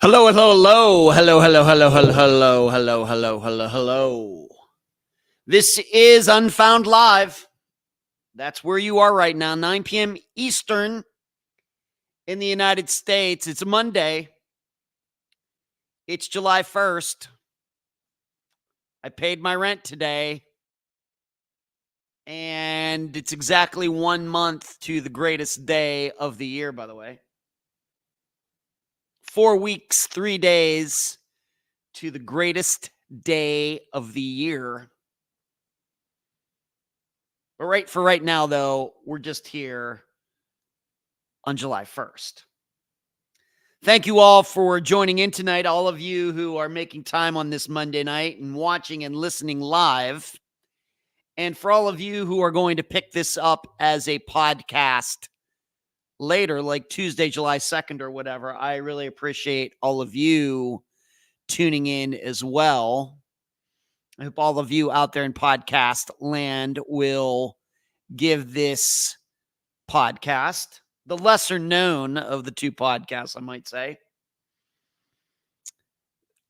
Hello, hello, hello, hello, hello, hello, hello, hello, hello, hello, hello, hello. This is Unfound Live. That's where you are right now, 9 p.m. Eastern in the United States. It's a Monday. It's July 1st. I paid my rent today. And it's exactly 1 month to the greatest day of the year, by the way. 4 weeks, 3 days to the greatest day of the year. But right now, though, we're just here on July 1st. Thank you all for joining in tonight, all of you who are making time on this Monday night and watching and listening live. And for all of you who are going to pick this up as a podcast later, like Tuesday, July 2nd or whatever, I really appreciate all of you tuning in as well. I hope all of you out there in podcast land will give this podcast, the lesser known of the two podcasts, I might say.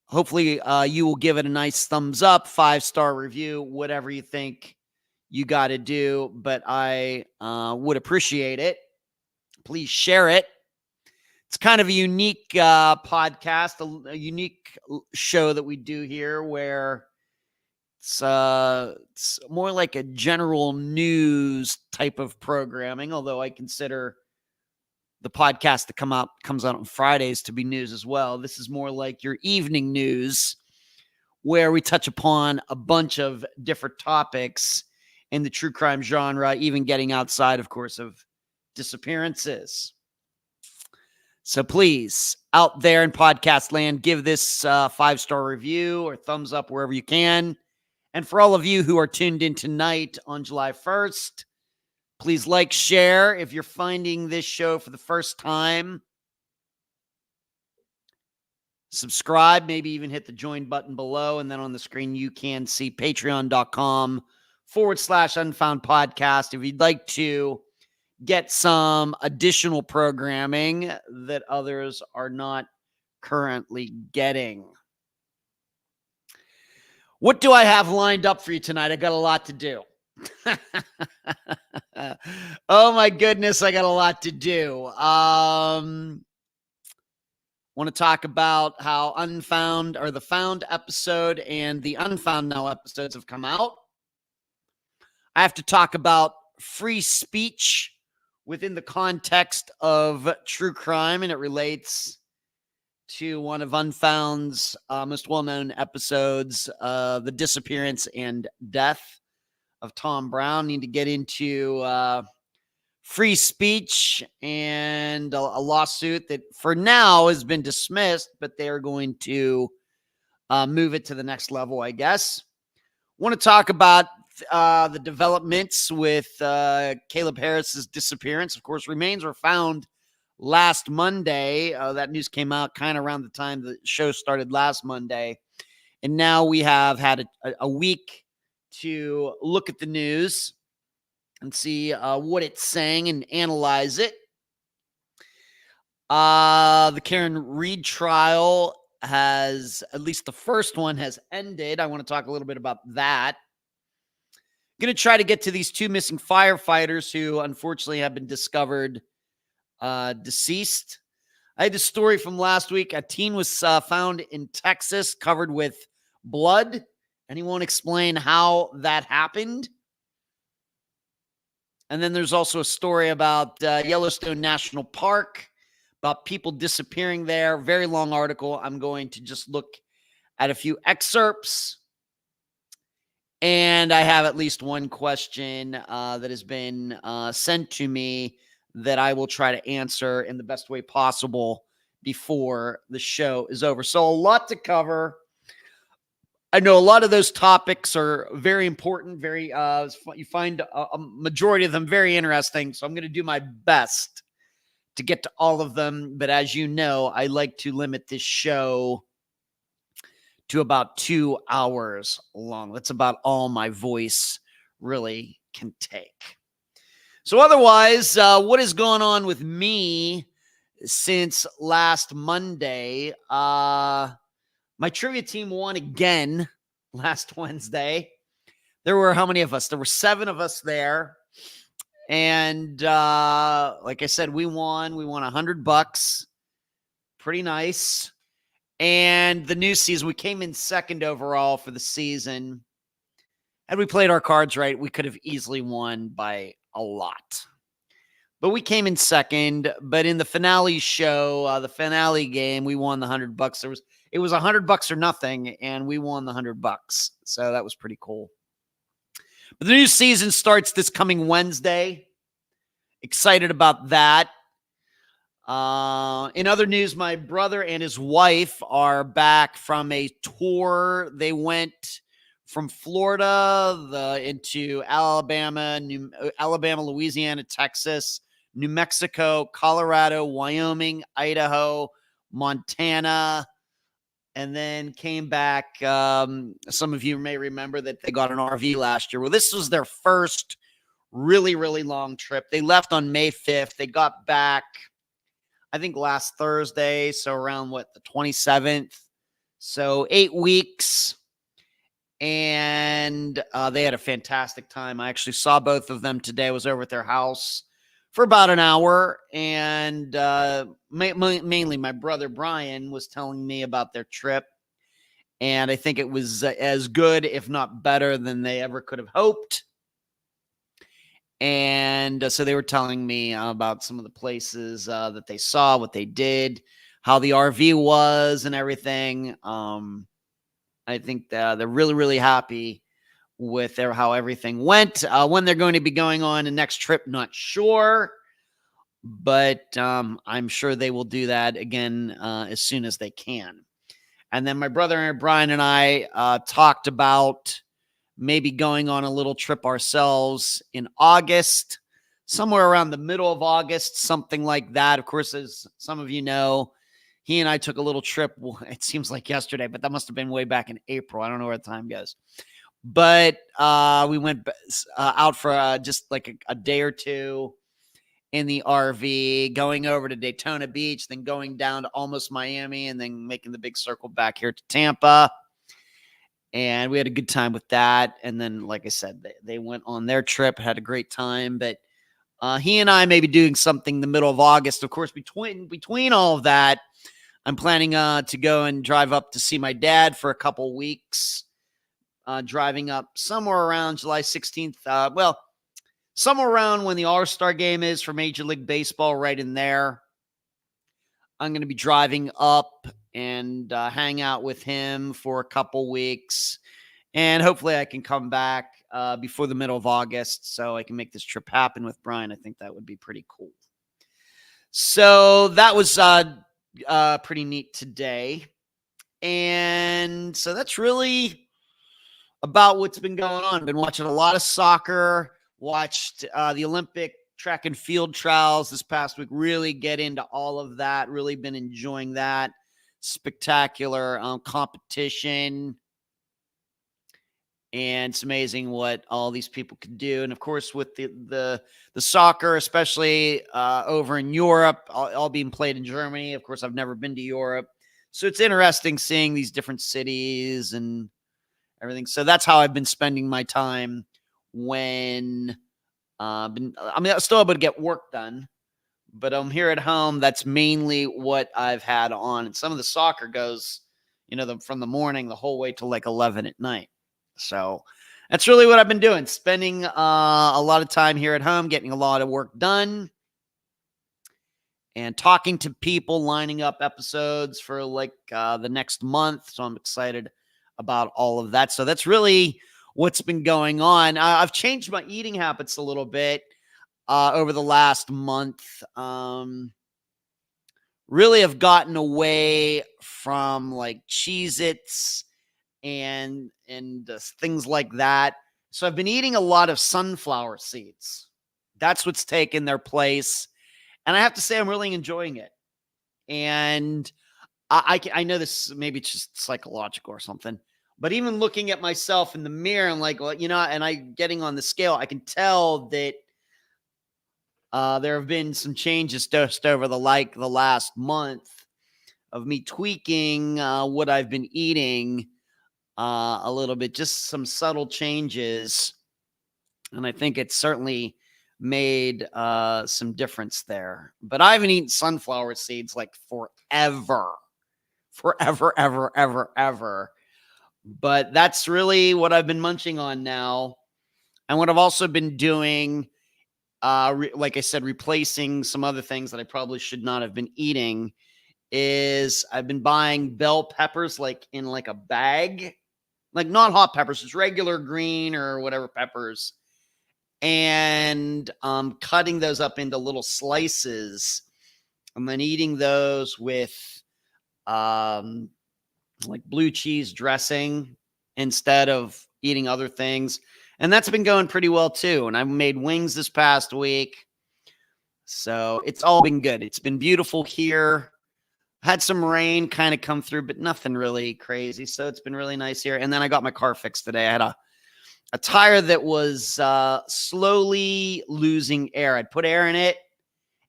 Hopefully, you will give it a nice thumbs up, 5-star review, whatever you think you got to do. But I would appreciate it. Please share it. It's kind of a unique podcast, a unique show that we do here where it's more like a general news type of programming, although I consider the podcast that comes out on Fridays to be news as well. This is more like your evening news where we touch upon a bunch of different topics in the true crime genre, even getting outside, of course, of disappearances. So please, out there in podcast land, give this 5-star review or thumbs up wherever you can. And for all of you who are tuned in tonight on July 1st, please like, share. If you're finding this show for the first time, subscribe, maybe even hit the join button below. And then on the screen, you can see patreon.com/Unfound Podcast. If you'd like to get some additional programming that others are not currently getting. What do I have lined up for you tonight? I got a lot to do. Oh my goodness, I got a lot to do. Want to talk about how Unfound or the Found episode and the Unfound Now episodes have come out. I have to talk about free speech within the context of true crime, and it relates to one of Unfound's most well-known episodes, the disappearance and death of Tom Brown. Need to get into free speech and a lawsuit that for now has been dismissed, but they're going to move it to the next level, I guess. Want to talk about the developments with Caleb Harris's disappearance. Of course, remains were found last Monday. That news came out kind of around the time the show started last Monday. And now we have had a week to look at the news and see what it's saying and analyze it. The Karen Reed trial has, at least the first one has ended. I want to talk a little bit about that. Going to try to get to these two missing firefighters who unfortunately have been discovered deceased. I had a story from last week. A teen was found in Texas covered with blood, and he won't explain how that happened. And then there's also a story about Yellowstone National Park, about people disappearing there. Very long article. I'm going to just look at a few excerpts. And I have at least one question that has been sent to me that I will try to answer in the best way possible before the show is over. So a lot to cover. I know a lot of those topics are very important, very you find a majority of them very interesting. So I'm going to do my best to get to all of them. But as you know, I like to limit this show to about 2 hours long. That's about all my voice really can take. So otherwise, what is going on with me since last Monday. My trivia team won again last Wednesday. There were how many of us? There were 7 of us there. And like I said, we won. We won $100. Pretty nice. And the new season, we came in second overall for the season. Had we played our cards right, we could have easily won by a lot. But we came in second. But in the finale show, the finale game, we won the $100. It was $100 or nothing, and we won the $100. So that was pretty cool. But the new season starts this coming Wednesday. Excited about that. In other news, my brother and his wife are back from a tour. They went from Florida into Alabama, Louisiana, Texas, New Mexico, Colorado, Wyoming, Idaho, Montana, and then came back. Some of you may remember that they got an RV last year. Well, this was their first really, really long trip. They left on May 5th. They got back, I think, last Thursday. So around the 27th. So 8 weeks. And they had a fantastic time. I actually saw both of them today. I was over at their house for about an hour. And mainly my brother Brian was telling me about their trip. And I think it was as good, if not better, than they ever could have hoped. And so they were telling me about some of the places that they saw, what they did, how the RV was and everything. I think they're really, really happy with how everything went. When they're going to be going on the next trip, not sure. But I'm sure they will do that again as soon as they can. And then my brother Brian and I talked about maybe going on a little trip ourselves in August, somewhere around the middle of August, something like that. Of course, as some of you know, he and I took a little trip. Well, it seems like yesterday, but that must have been way back in April. I don't know where the time goes. But we went out for just like a day or two in the RV, going over to Daytona Beach, then going down to almost Miami, and then making the big circle back here to Tampa. And we had a good time with that. And then, like I said, they went on their trip, had a great time. But he and I may be doing something the middle of August. Of course, between all of that, I'm planning to go and drive up to see my dad for a couple weeks, driving up somewhere around July 16th. Somewhere around when the All-Star game is for Major League Baseball, right in there. I'm going to be driving up and hang out with him for a couple weeks. And hopefully I can come back before the middle of August so I can make this trip happen with Brian. I think that would be pretty cool. So that was pretty neat today. And so that's really about what's been going on. I've been watching a lot of soccer, watched the Olympic track and field trials this past week, really get into all of that, really been enjoying that. Spectacular competition. And it's amazing what all these people could do. And of course, with the soccer, especially over in Europe, all being played in Germany. Of course, I've never been to Europe. So it's interesting seeing these different cities and everything. So that's how I've been spending my time when I'm still able to get work done. But I'm here at home. That's mainly what I've had on. And some of the soccer goes, from the morning the whole way till like 11 at night. So that's really what I've been doing. Spending a lot of time here at home, getting a lot of work done, and talking to people, lining up episodes for the next month. So I'm excited about all of that. So that's really what's been going on. I've changed my eating habits a little bit over the last month. Really have gotten away from like Cheez-Its and things like that. So I've been eating a lot of sunflower seeds. That's what's taken their place. And I have to say, I'm really enjoying it. And I know this maybe it's just psychological or something, but even looking at myself in the mirror, I'm like, and I getting on the scale, I can tell that There have been some changes just over the last month of me tweaking what I've been eating a little bit, just some subtle changes. And I think it's certainly made some difference there. But I haven't eaten sunflower seeds like forever, ever. But that's really what I've been munching on now. And what I've also been doing, like I said, replacing some other things that I probably should not have been eating, is I've been buying bell peppers like in like a bag, like not hot peppers, just regular green or whatever peppers, and cutting those up into little slices and then eating those with like blue cheese dressing instead of eating other things. And that's been going pretty well too. And I made wings this past week. So it's all been good. It's been beautiful here. Had some rain kind of come through, but nothing really crazy. So it's been really nice here. And then I got my car fixed today. I had a tire that was slowly losing air. I'd put air in it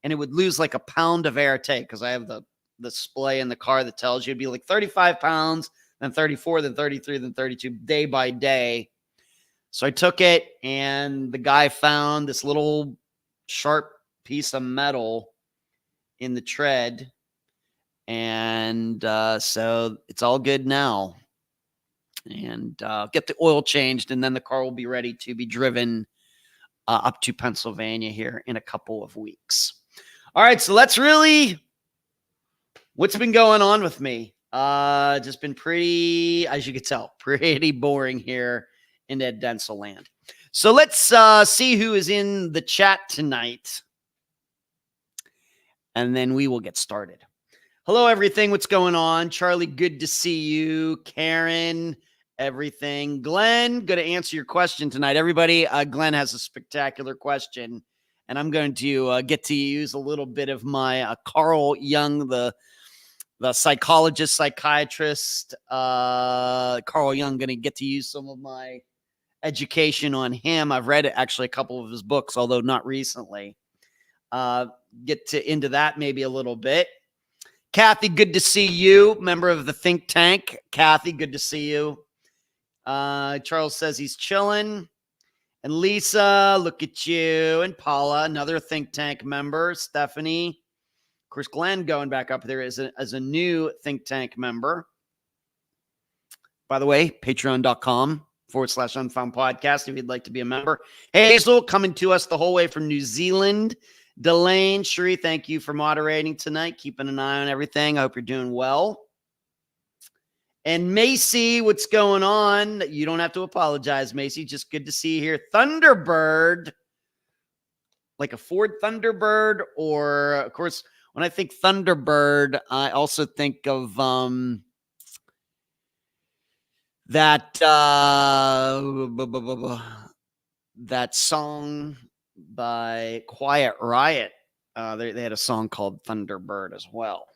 and it would lose like a pound of air a day, because I have the display in the car that tells you it'd be like 35 pounds, then 34, then 33, then 32 day by day. So I took it, and the guy found this little sharp piece of metal in the tread. And so it's all good now. And get the oil changed, and then the car will be ready to be driven up to Pennsylvania here in a couple of weeks. All right, so that's really what's been going on with me. Just been pretty, as you can tell, pretty boring here in Ed Denzel land. So let's see who is in the chat tonight, and then we will get started. Hello, everything. What's going on? Charlie, good to see you. Karen, everything. Glenn, going to answer your question tonight. Everybody, Glenn has a spectacular question, and I'm going to get to use a little bit of my Carl Jung, the psychologist, psychiatrist, Carl Jung, going to get to use some of my education on him. I've read actually a couple of his books, although not recently. Get into that maybe a little bit. Kathy, good to see you. Member of the think tank. Kathy, good to see you. Charles says he's chilling. And Lisa, look at you. And Paula, another think tank member. Stephanie. Of course, Glenn going back up there as a new think tank member. By the way, patreon.com/Unfound Podcast if you'd like to be a member. Hazel, coming to us the whole way from New Zealand. Delane, Sheree, thank you for moderating tonight, keeping an eye on everything. I hope you're doing well. And Macy, what's going on? You don't have to apologize, Macy. Just good to see you here. Thunderbird, like a Ford Thunderbird, or, of course, when I think Thunderbird, I also think of that song by Quiet Riot. They had a song called Thunderbird as well.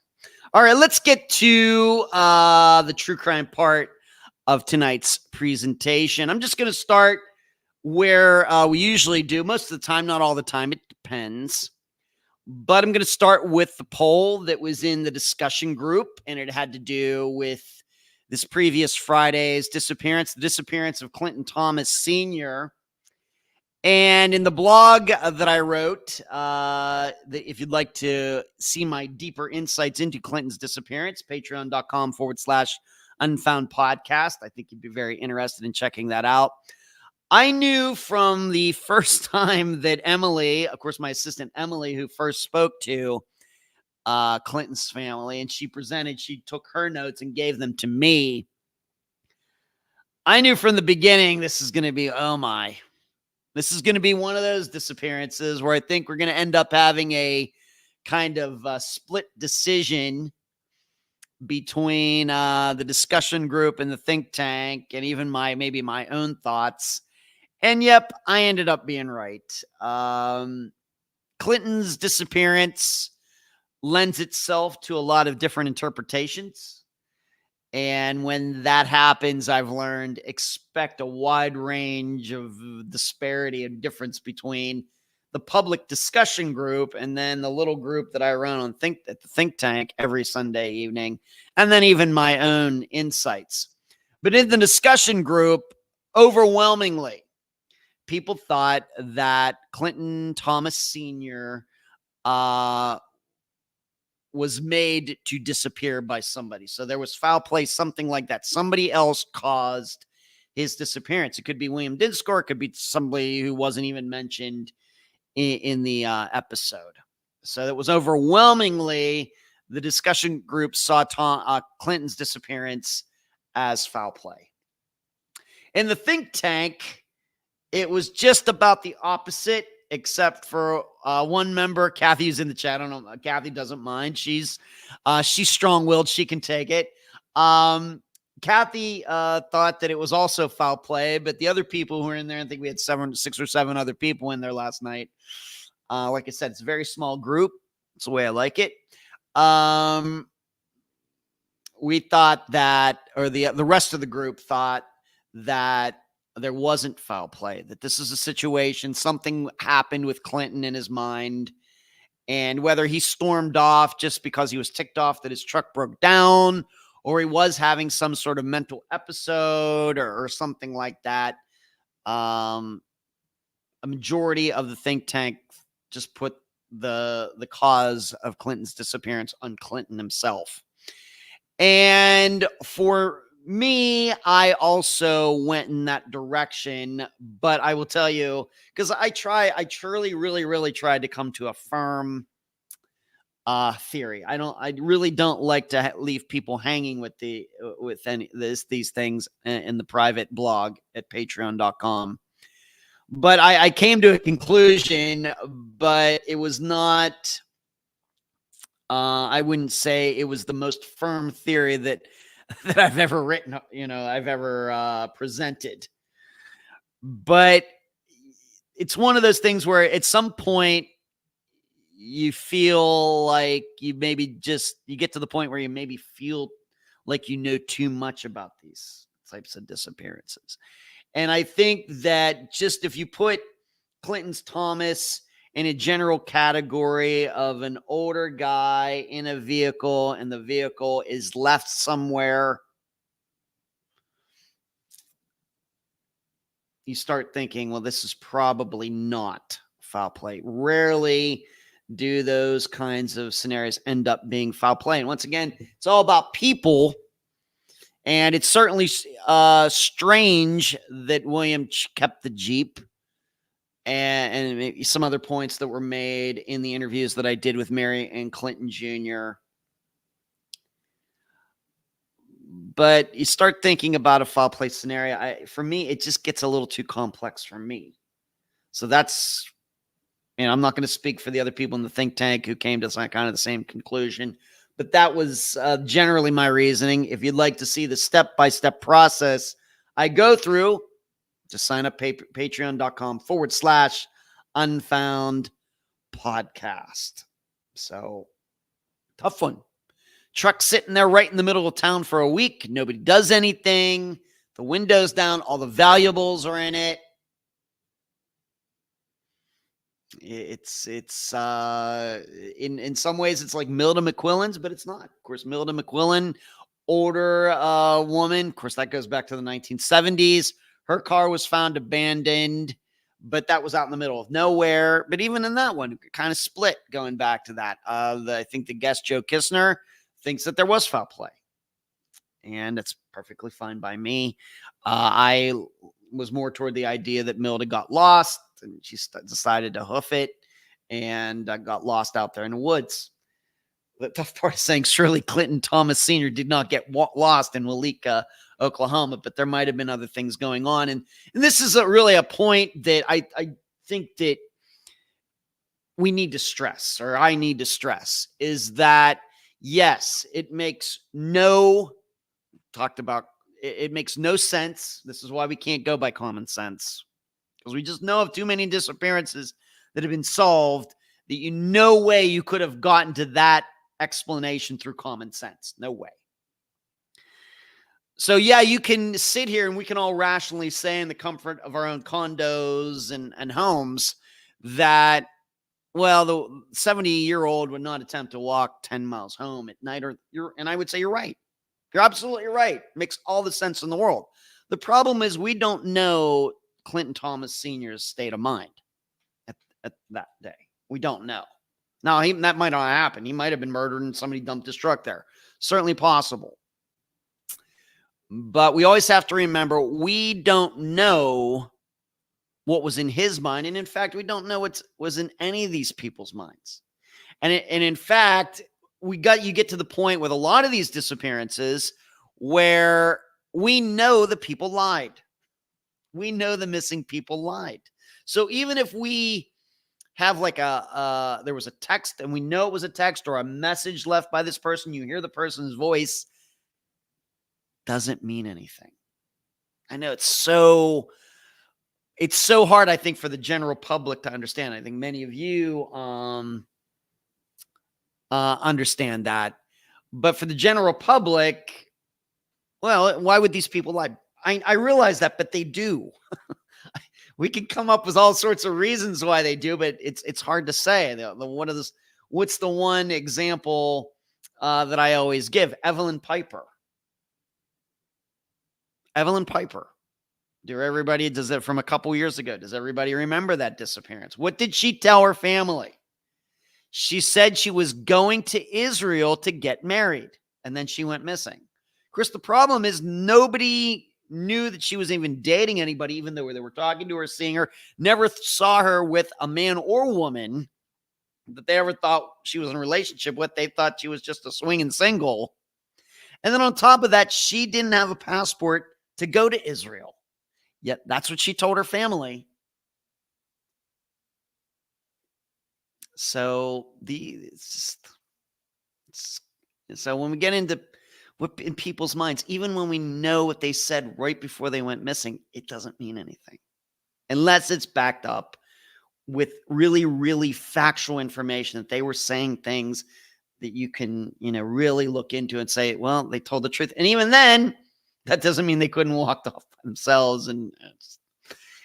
All right, let's get to the true crime part of tonight's presentation. I'm just going to start where we usually do. Most of the time, not all the time. It depends. But I'm going to start with the poll that was in the discussion group, and it had to do with this previous Friday's disappearance, the disappearance of Clinton Thomas Sr., and in the blog that I wrote, if you'd like to see my deeper insights into Clinton's disappearance, patreon.com/Unfound Podcast. I think you'd be very interested in checking that out. I knew from the first time that Emily, of course, my assistant Emily, who first spoke to Clinton's family, and she took her notes and gave them to me. I knew from the beginning this is going to be, this is going to be one of those disappearances where I think we're going to end up having a kind of split decision between the discussion group and the think tank, and even maybe my own thoughts. And yep, I ended up being right. Clinton's disappearance lends itself to a lot of different interpretations. And when that happens, I've learned, expect a wide range of disparity and difference between the public discussion group, and then the little group that I run on at the think tank every Sunday evening, and then even my own insights. But in the discussion group, overwhelmingly, people thought that Clinton Thomas Sr. Was made to disappear by somebody. So there was foul play, something like that. Somebody else caused his disappearance. It could be William Dinscore. It could be somebody who wasn't even mentioned in the episode. So it was overwhelmingly the discussion group saw Clinton's disappearance as foul play. In the think tank, it was just about the opposite, except for one member, Kathy's in the chat. I don't know. Kathy doesn't mind. She's strong-willed. She can take it. Kathy thought that it was also foul play, but the other people who were in there, I think we had 6 or 7 other people in there last night. Like I said, it's a very small group. It's the way I like it. We thought that, or the rest of the group thought that there wasn't foul play, that this is a situation, something happened with Clinton in his mind, and whether he stormed off just because he was ticked off that his truck broke down, or he was having some sort of mental episode or something like that. A majority of the think tank just put the cause of Clinton's disappearance on Clinton himself. And for me, I also went in that direction, but I will tell you, because I truly, really, really tried to come to a firm theory. I really don't like to leave people hanging with these things in the private blog at patreon.com. But I came to a conclusion, but it was not, I wouldn't say it was the most firm theory that I've ever written, I've ever presented. But it's one of those things where at some point you feel like you get to the point where you maybe feel like you know too much about these types of disappearances. And I think that just if you put Clinton's Thomas in a general category of an older guy in a vehicle, and the vehicle is left somewhere, you start thinking, well, this is probably not foul play. Rarely do those kinds of scenarios end up being foul play. And once again, it's all about people. And it's certainly strange that William kept the Jeep, and maybe some other points that were made in the interviews that I did with Mary and Clinton Jr. But you start thinking about a foul play scenario. For me, it just gets a little too complex for me. So that's, I'm not going to speak for the other people in the think tank who came to kind of the same conclusion. But that was generally my reasoning. If you'd like to see the step-by-step process I go through, just sign up patreon.com/Unfound Podcast. So, tough one. Truck sitting there right in the middle of town for a week. Nobody does anything. The window's down. All the valuables are in it. It's in some ways it's like Milda McQuillan's, but it's not. Of course, Milda McQuillan, older woman. Of course, that goes back to the 1970s. Her car was found abandoned, but that was out in the middle of nowhere. But even in that one, it kind of split going back to that. I think the guest Joe Kistner thinks that there was foul play, and that's perfectly fine by me. I was more toward the idea that Milda got lost, and she decided to hoof it, and got lost out there in the woods. The tough part is saying surely Clinton Thomas Sr. did not get lost in Walika, Oklahoma, but there might have been other things going on. And this is really a point that I think that we need to stress, or I need to stress, is that, yes, it makes no sense. This is why we can't go by common sense, because we just know of too many disappearances that have been solved that no way you could have gotten to that explanation through common sense. No way. So, yeah, you can sit here and we can all rationally say in the comfort of our own condos and homes that, well, the 70-year-old would not attempt to walk 10 miles home at night, and I would say you're right. You're absolutely right. Makes all the sense in the world. The problem is we don't know Clinton Thomas Sr.'s state of mind at that day. We don't know. Now, that might not happen. He might have been murdered and somebody dumped his truck there. Certainly possible. But we always have to remember, we don't know what was in his mind. And in fact, we don't know what was in any of these people's minds. And in fact, you get to the point with a lot of these disappearances where we know the people lied. We know the missing people lied. So even if we have like there was a text and we know it was a text or a message left by this person, you hear the person's voice, doesn't mean anything. I know it's so hard, I think, for the general public to understand. I think many of you understand that. But for the general public, well, why would these people lie? I realize that, but they do. We can come up with all sorts of reasons why they do, but it's hard to say. What's the one example that I always give? Evelyn Piper. Evelyn Piper. Does that from a couple years ago? Does everybody remember that disappearance? What did she tell her family? She said she was going to Israel to get married, and then she went missing. Of course, the problem is nobody knew that she was even dating anybody, even though they were talking to her, seeing her, never saw her with a man or woman that they ever thought she was in a relationship with. They thought she was just a swinging single. And then on top of that, she didn't have a passport to go to Israel. Yet that's what she told her family. So so when we get into what in people's minds, even when we know what they said right before they went missing, it doesn't mean anything unless it's backed up with really, really factual information that they were saying things that you can, really look into and say, well, they told the truth. And even then, that doesn't mean they couldn't walk off by themselves. And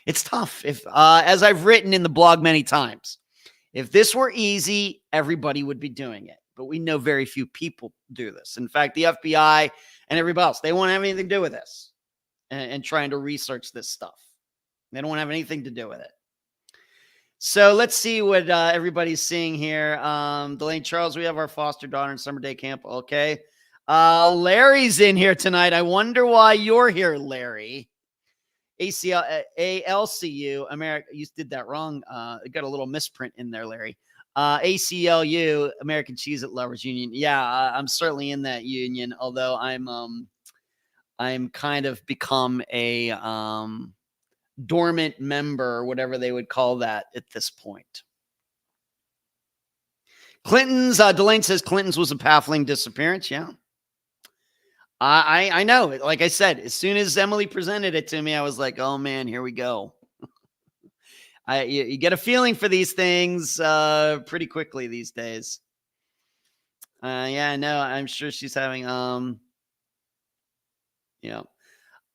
it's tough. If, as I've written in the blog many times, if this were easy, everybody would be doing it. But we know very few people do this. In fact, the FBI and everybody else, they won't have anything to do with this and trying to research this stuff. They don't want to have anything to do with it. So let's see what everybody's seeing here. Delaney Charles, we have our foster daughter in summer day camp. Okay. Larry's in here tonight. I wonder why you're here, Larry. ALCU, America. You did that wrong. It got a little misprint in there, Larry. ACLU, American Cheese It Lovers Union. Yeah, I'm certainly in that union, although I'm kind of become a dormant member, whatever they would call that at this point. Clinton's, Delane says Clinton's was a baffling disappearance. Yeah. I know. Like I said, as soon as Emily presented it to me, I was like, oh man, here we go. You get a feeling for these things pretty quickly these days. Yeah, no, I'm sure she's having,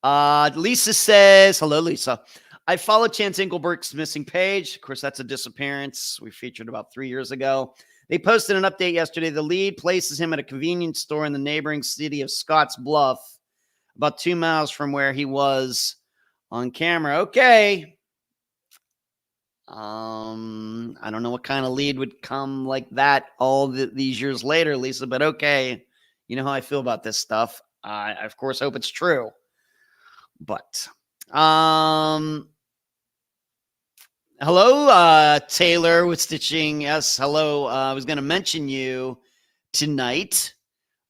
Lisa says, hello, Lisa. I followed Chance Engelbert's missing page. Of course, that's a disappearance we featured about 3 years ago. They posted an update yesterday. The lead places him at a convenience store in the neighboring city of Scotts Bluff, about 2 miles from where he was on camera. Okay. I don't know what kind of lead would come like that all these years later, Lisa, but okay. You know how I feel about this stuff. I, of course, hope it's true. But, hello, Taylor with Stitching. Yes, hello. I was going to mention you tonight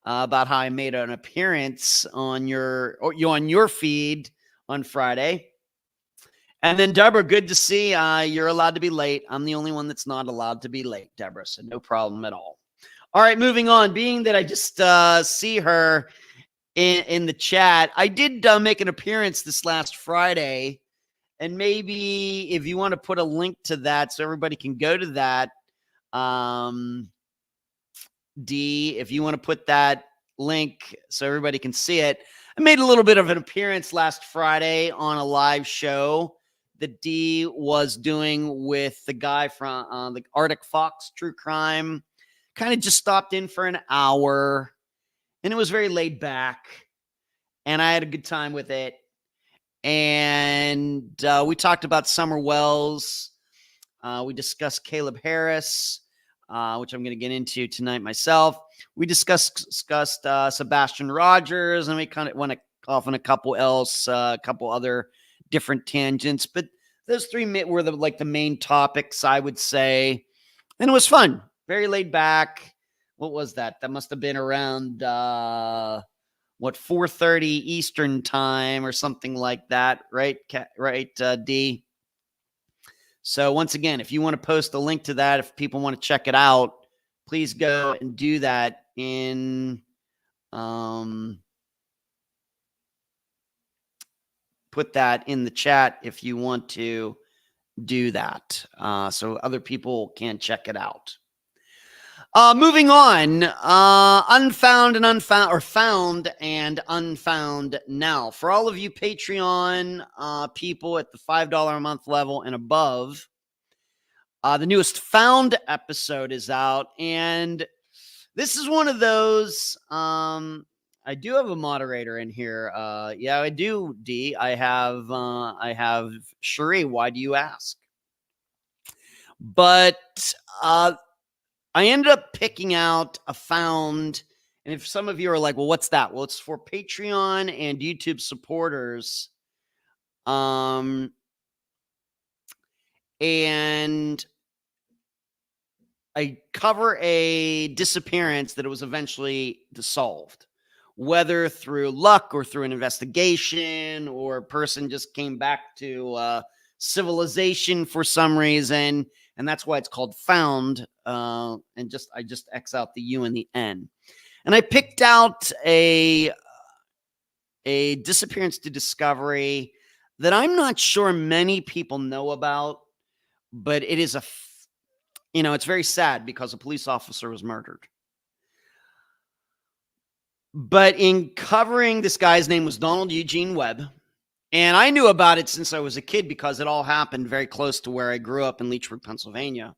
about how I made an appearance on your feed on Friday. And then, Deborah, good to see you're allowed to be late. I'm the only one that's not allowed to be late, Deborah, so no problem at all. All right, moving on. Being that I just see her in the chat, I did make an appearance this last Friday. And maybe if you want to put a link to that so everybody can go to that, D, if you want to put that link so everybody can see it. I made a little bit of an appearance last Friday on a live show that D was doing with the guy from the Arctic Fox True Crime. Kind of just stopped in for an hour, and it was very laid back, and I had a good time with it. And we talked about Summer Wells. We discussed Caleb Harris, which I'm going to get into tonight myself. We discussed Sebastian Rogers, and we kind of went off on a couple other different tangents. But those three were the main topics, I would say. And it was fun. Very laid back. What was that? That must have been around 4:30 Eastern time or something like that, right? Right, D. So once again, if you want to post a link to that, if people want to check it out, please go and do that in put that in the chat if you want to do that, so other people can check it out. Moving on, Unfound and Unfound, or Found and Unfound now. For all of you Patreon people at the $5 a month level and above, the newest Found episode is out, and this is one of those. I do have a moderator in here. Yeah, I do, D. I have Cherie. Why do you ask? But I ended up picking out a Found, and if some of you are like, well, what's that? Well, it's for Patreon and YouTube supporters. And I cover a disappearance that it was eventually solved, whether through luck or through an investigation, or a person just came back to civilization for some reason. And that's why it's called Found. I just X out the U and the N. And I picked out a disappearance to discovery that I'm not sure many people know about, but it is it's very sad because a police officer was murdered. But in covering, this guy's name was Donald Eugene Webb. And I knew about it since I was a kid because it all happened very close to where I grew up in Leechburg, Pennsylvania.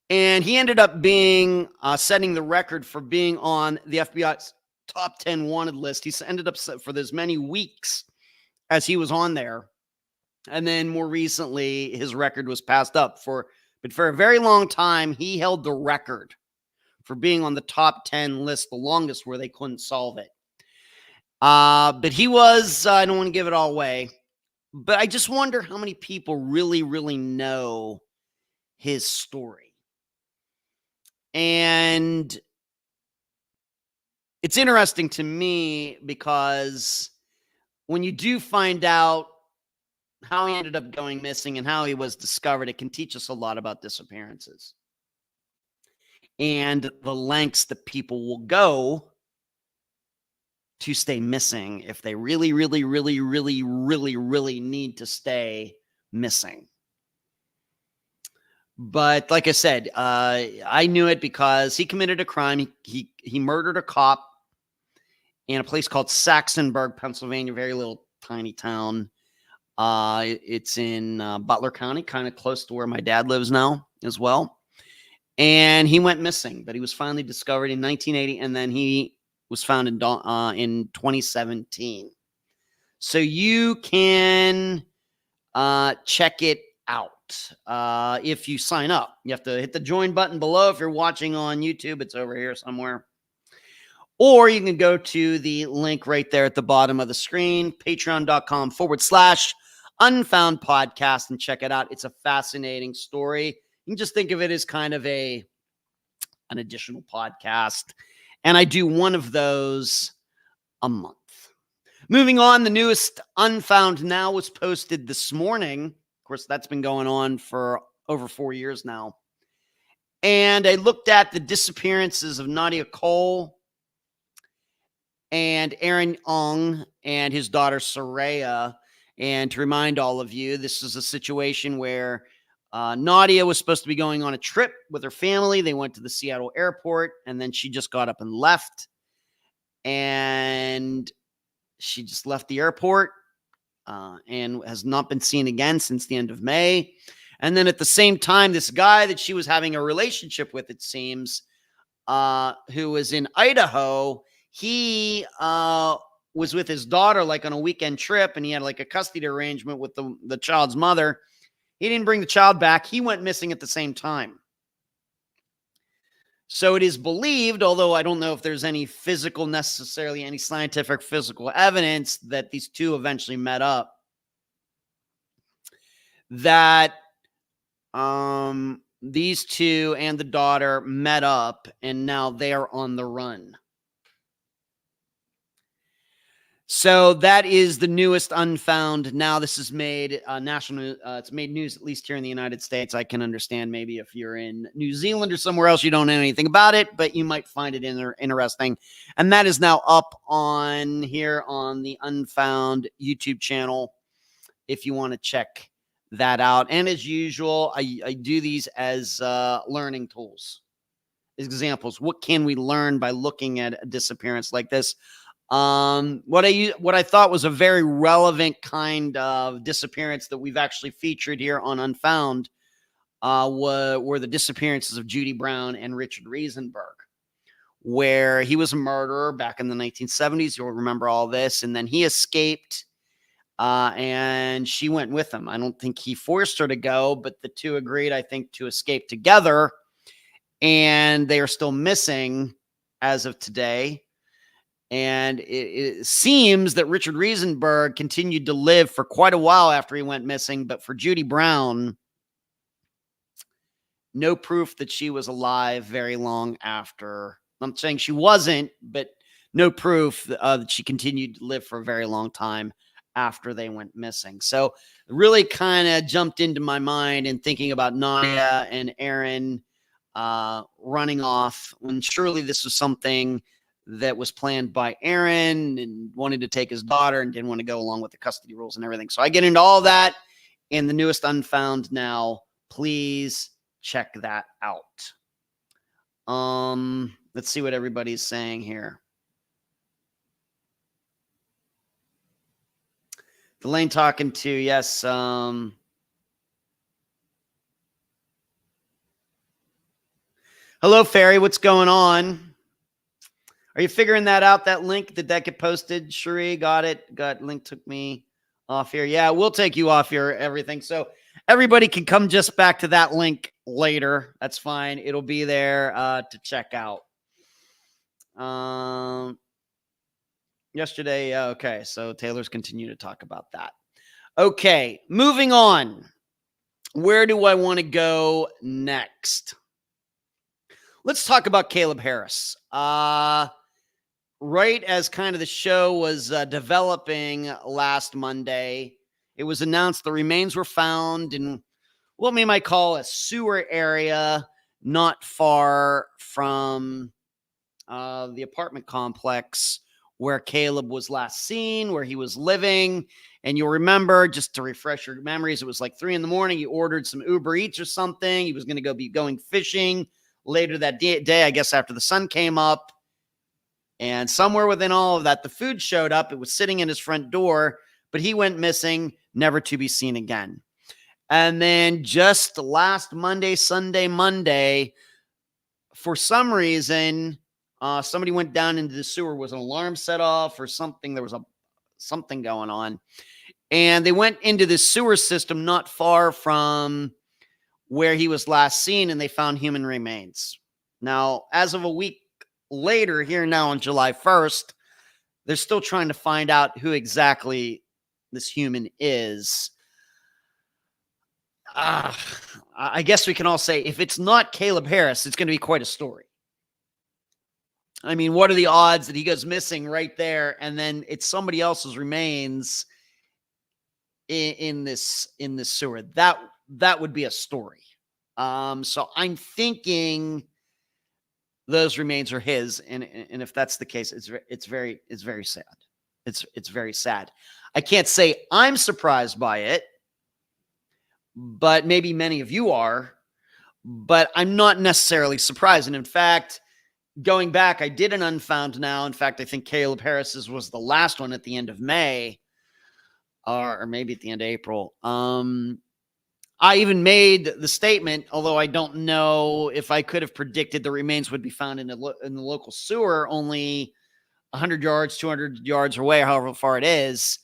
And he ended up being setting the record for being on the FBI's top 10 wanted list. He ended up for as many weeks as he was on there. And then more recently, his record was passed up but for a very long time, he held the record for being on the top 10 list, the longest, where they couldn't solve it. But he was, I don't want to give it all away, but I just wonder how many people really, really know his story. And it's interesting to me because when you do find out how he ended up going missing and how he was discovered, it can teach us a lot about disappearances and the lengths that people will go to stay missing if they really, really, really, really, really, really need to stay missing. But like I said, I knew it because he committed a crime. He murdered a cop in a place called Saxonburg, Pennsylvania, very little tiny town. It's in Butler County, kind of close to where my dad lives now as well. And he went missing, but he was finally discovered in 1980, and then he was found in 2017. So you can check it out if you sign up. You have to hit the join button below. If you're watching on YouTube, it's over here somewhere. Or you can go to the link right there at the bottom of the screen, patreon.com/Unfound Podcast, and check it out. It's a fascinating story. You can just think of it as kind of an additional podcast. And I do one of those a month. Moving on, the newest Unfound Now was posted this morning. Of course, that's been going on for over 4 years now. And I looked at the disappearances of Nadia Cole and Aaron Ong and his daughter Soraya. And to remind all of you, this is a situation where Nadia was supposed to be going on a trip with her family. They went to the Seattle airport, and then she just got up and left. And she just left the airport. and has not been seen again since the end of May. And then at the same time, this guy that she was having a relationship with, it seems, who was in Idaho, he was with his daughter like on a weekend trip, and he had like a custody arrangement with the child's mother. He didn't bring the child back. He went missing at the same time. So it is believed, although I don't know if there's any necessarily any scientific physical evidence that these two eventually met up, that these two and the daughter met up, and now they're on the run. So that is the newest Unfound. Now this is made national. It's made news, at least here in the United States. I can understand maybe if you're in New Zealand or somewhere else, you don't know anything about it, but you might find it interesting. And that is now up on here on the Unfound YouTube channel if you want to check that out. And as usual, I do these as learning tools, examples. What can we learn by looking at a disappearance like this? What I thought was a very relevant kind of disappearance that we've actually featured here on Unfound were the disappearances of Judy Brown and Richard Riesenberg, where he was a murderer back in the 1970s. You'll remember all this. And then he escaped, and she went with him. I don't think he forced her to go, but the two agreed, I think, to escape together. And they are still missing as of today. And it seems that Richard Riesenberg continued to live for quite a while after he went missing. But for Judy Brown, no proof that she was alive very long after. I'm saying she wasn't, but no proof that she continued to live for a very long time after they went missing. So it really kind of jumped into my mind in thinking about Nadia and Aaron running off, when surely this was something that was planned by Aaron and wanted to take his daughter and didn't want to go along with the custody rules and everything. So I get into all that in the newest Unfound now. Please check that out. Let's see what everybody's saying here. Delane talking to, yes. Hello, Fairy. What's going on? Are you figuring that out? That link, did that get posted? Cherie, got it. Link took me off here. Yeah, we'll take you off here, everything. So everybody can come just back to that link later. That's fine. It'll be there to check out. Yesterday, okay, so Taylor's continue to talk about that. Okay, moving on. Where do I want to go next? Let's talk about Caleb Harris. Right as kind of the show was developing last Monday, it was announced the remains were found in what we might call a sewer area not far from the apartment complex where Caleb was last seen, where he was living. And you'll remember, just to refresh your memories, it was like 3 a.m. He ordered some Uber Eats or something. He was going to be going fishing later that day, I guess after the sun came up. And somewhere within all of that, the food showed up. It was sitting in his front door, but he went missing, never to be seen again. And then just last Monday, for some reason, somebody went down into the sewer. Was an alarm set off or something? There was something going on. And they went into the sewer system not far from where he was last seen, and they found human remains. Now, as of a week later, here now on July 1st, they're still trying to find out who exactly this human is. I guess we can all say, if it's not Caleb Harris, it's going to be quite a story. I mean, what are the odds that he goes missing right there, and then it's somebody else's remains in this sewer? That would be a story. So I'm thinking those remains are his, and if that's the case, it's very sad. It's very sad. I can't say I'm surprised by it, but maybe many of you are. But I'm not necessarily surprised. And in fact, going back, I did an Unfound now. In fact, I think Caleb Harris's was the last one at the end of May. or maybe at the end of April. I even made the statement, although I don't know if I could have predicted the remains would be found in the local sewer only 100 yards, 200 yards away, however far it is.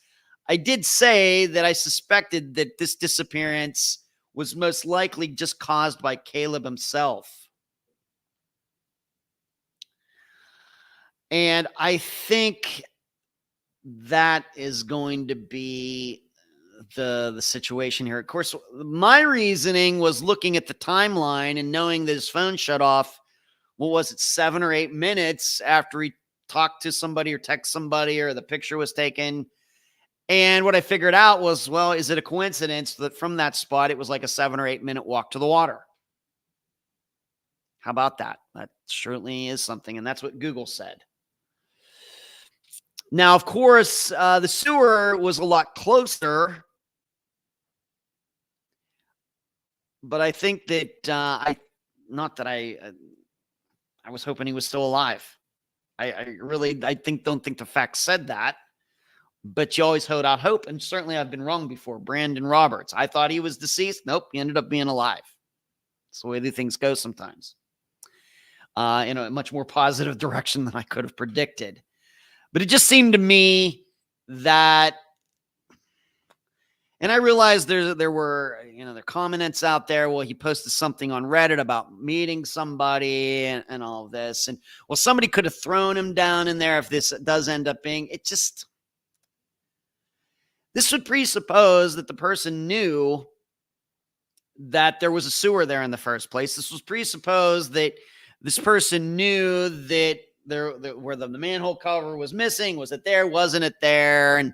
I did say that I suspected that this disappearance was most likely just caused by Caleb himself. And I think that is going to be the situation here. Of course, my reasoning was looking at the timeline and knowing that his phone shut off, what was it, 7 or 8 minutes after he talked to somebody or text somebody or the picture was taken. And what I figured out was, well, is it a coincidence that from that spot, it was like a 7 or 8 minute walk to the water? How about that? That certainly is something. And that's what Google said. Now, of course, the sewer was a lot closer. But I think that I was hoping he was still alive. I really don't think the facts said that, but you always hold out hope. And certainly I've been wrong before. Brandon Roberts, I thought he was deceased. Nope. He ended up being alive. That's the way the things go sometimes, in a much more positive direction than I could have predicted. But it just seemed to me that, and I realized there were, there comments out there. Well, he posted something on Reddit about meeting somebody and all of this. And well, somebody could have thrown him down in there if this does end up being, this would presuppose that the person knew that there was a sewer there in the first place. This was presupposed that this person knew that where the manhole cover was missing. Was it there? Wasn't it there? And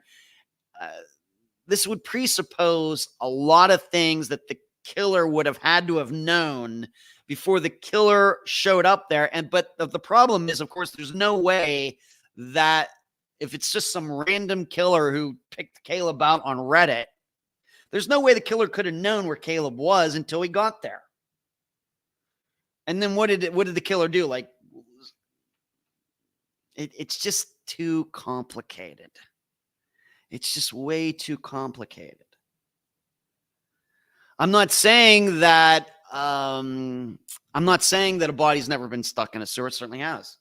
this would presuppose a lot of things that the killer would have had to have known before the killer showed up there. But the problem is, of course, there's no way that if it's just some random killer who picked Caleb out on Reddit, there's no way the killer could have known where Caleb was until he got there. And then what did the killer do? Like, it's just too complicated. It's just way too complicated. I'm not saying that a body's never been stuck in a sewer. It certainly has.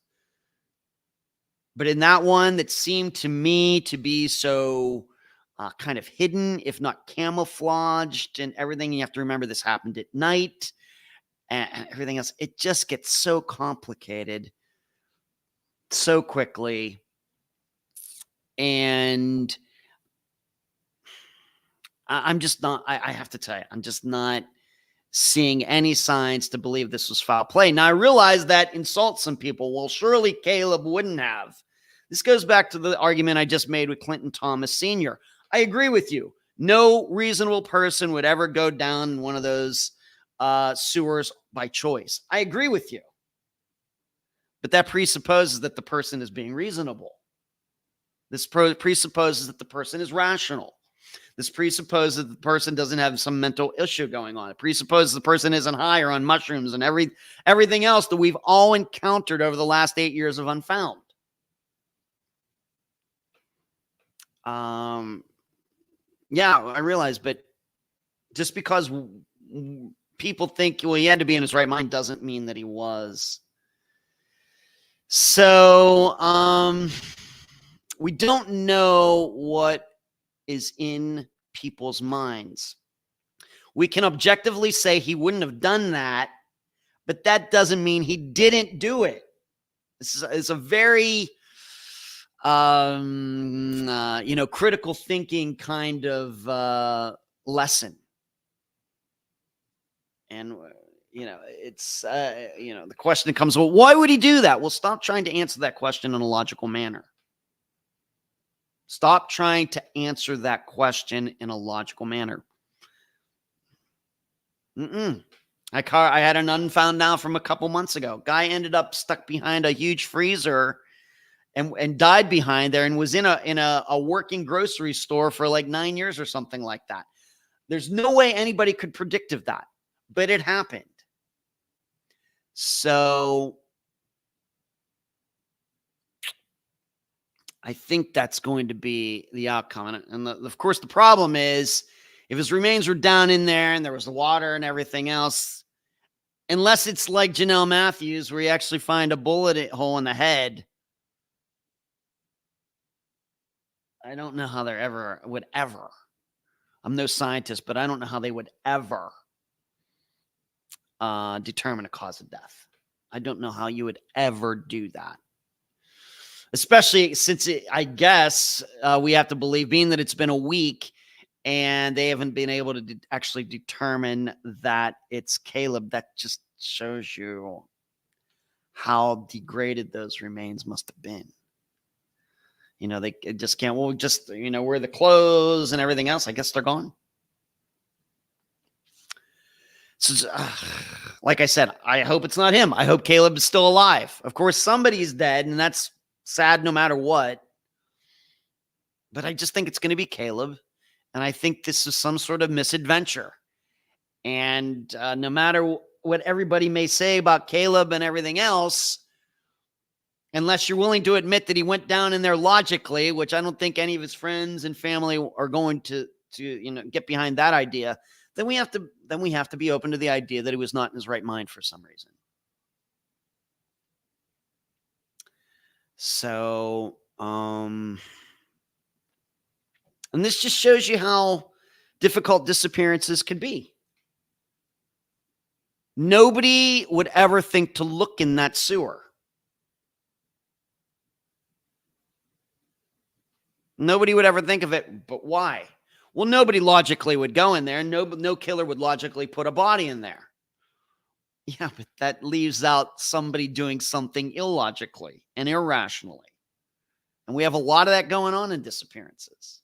But in that one that seemed to me to be so kind of hidden, if not camouflaged and everything, you have to remember this happened at night and everything else. It just gets so complicated so quickly. And I'm just not, I have to tell you, I'm just not seeing any signs to believe this was foul play. Now, I realize that insults some people. Well, surely Caleb wouldn't have. This goes back to the argument I just made with Clinton Thomas Sr. I agree with you. No reasonable person would ever go down one of those sewers by choice. I agree with you. But that presupposes that the person is being reasonable. This presupposes that the person is rational. This presupposes that the person doesn't have some mental issue going on. It presupposes the person isn't high or on mushrooms and everything else that we've all encountered over the last 8 years of Unfound. Yeah, I realize, but just because people think, well, he had to be in his right mind doesn't mean that he was. So, we don't know what is in people's minds. We can objectively say he wouldn't have done that, but that doesn't mean he didn't do it. This is a very, critical thinking kind of lesson. And, it's, the question comes, well, why would he do that? Well, stop trying to answer that question in a logical manner. Stop trying to answer that question in a logical manner. I had an Unfound now from a couple months ago. Guy ended up stuck behind a huge freezer and died behind there and was in a working grocery store for like 9 years or something like that. There's no way anybody could predict of that, but it happened. So I think that's going to be the outcome. And of course, the problem is if his remains were down in there and there was water and everything else, unless it's like Janelle Matthews, where you actually find a bullet hole in the head, I don't know how there would ever. I'm no scientist, but I don't know how they would ever determine a cause of death. I don't know how you would ever do that. Especially since I guess we have to believe, being that it's been a week and they haven't been able to actually determine that it's Caleb. That just shows you how degraded those remains must have been. They just can't, wear the clothes and everything else. I guess they're gone. So, like I said, I hope it's not him. I hope Caleb is still alive. Of course, somebody's dead, and that's sad no matter what. But I just think it's going to be Caleb. And I think this is some sort of misadventure. And no matter what everybody may say about Caleb and everything else, unless you're willing to admit that he went down in there logically, which I don't think any of his friends and family are going to get behind that idea, then we have to be open to the idea that he was not in his right mind for some reason. So, and this just shows you how difficult disappearances could be. Nobody would ever think to look in that sewer. Nobody would ever think of it, but why? Well, nobody logically would go in there. No killer would logically put a body in there. Yeah, but that leaves out somebody doing something illogically and irrationally. And we have a lot of that going on in disappearances.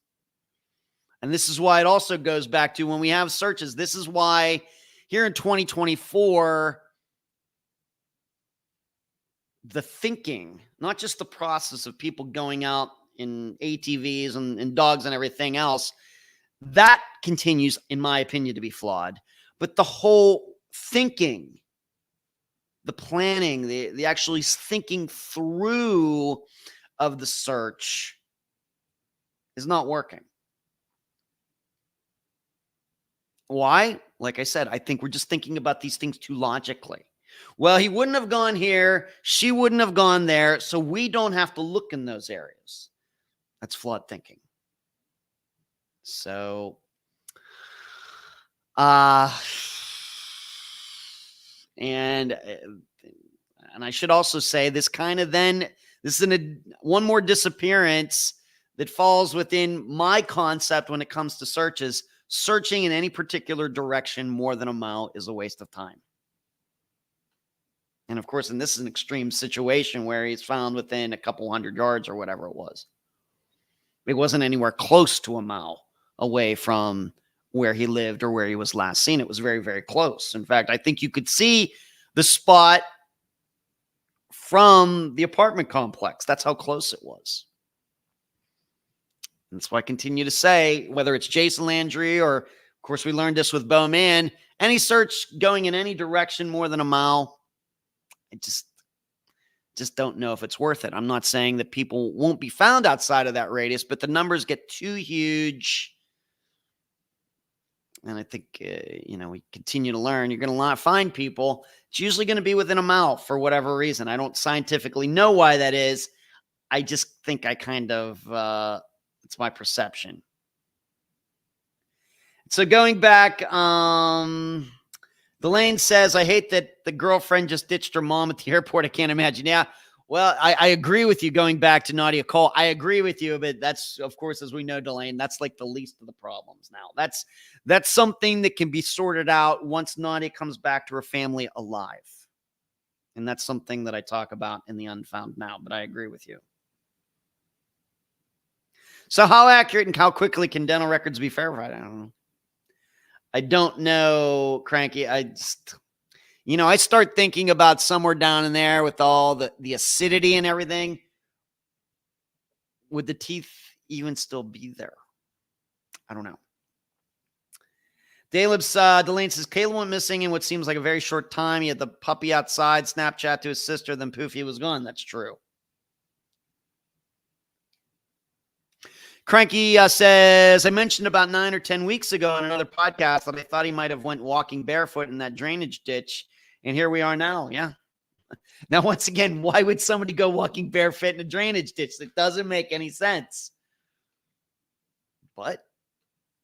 And this is why it also goes back to when we have searches. This is why here in 2024, the thinking, not just the process of people going out in ATVs and dogs and everything else, that continues, in my opinion, to be flawed. But the whole thinking, the planning, the actually thinking through of the search is not working. Why? Like I said, I think we're just thinking about these things too logically. Well, he wouldn't have gone here. She wouldn't have gone there. So we don't have to look in those areas. That's flawed thinking. So, and I should also say this is one more disappearance that falls within my concept when it comes to searches. Searching in any particular direction more than a mile is a waste of time. And of course, and this is an extreme situation where he's found within a couple 100 yards or whatever it was. It wasn't anywhere close to a mile away from where he lived or where he was last seen. It was very, very close. In fact, I think you could see the spot from the apartment complex. That's how close it was. And that's why I continue to say, whether it's Jason Landry or, of course, we learned this with Bo Man, any search going in any direction more than a mile, I just don't know if it's worth it. I'm not saying that people won't be found outside of that radius, but the numbers get too huge. And I think, we continue to learn. You're going to find people. It's usually going to be within a mile for whatever reason. I don't scientifically know why that is. I just think I kind of, it's my perception. So going back, Delane says, I hate that the girlfriend just ditched her mom at the airport. I can't imagine. Yeah. Well, I agree with you going back to Nadia Cole. I agree with you, but that's, of course, as we know, Delane, that's like the least of the problems now. That's something that can be sorted out once Nadia comes back to her family alive. And that's something that I talk about in the Unfound Now, but I agree with you. So how accurate and how quickly can dental records be verified? I don't know, Cranky. I start thinking about somewhere down in there with all the acidity and everything. Would the teeth even still be there? I don't know. Delane says, Caleb went missing in what seems like a very short time. He had the puppy outside, Snapchat to his sister, then poof, he was gone. That's true. Cranky says, I mentioned about 9 or 10 weeks ago on another podcast that I thought he might have went walking barefoot in that drainage ditch. And here we are now. Yeah. Now, once again, why would somebody go walking barefoot in a drainage ditch? That doesn't make any sense. But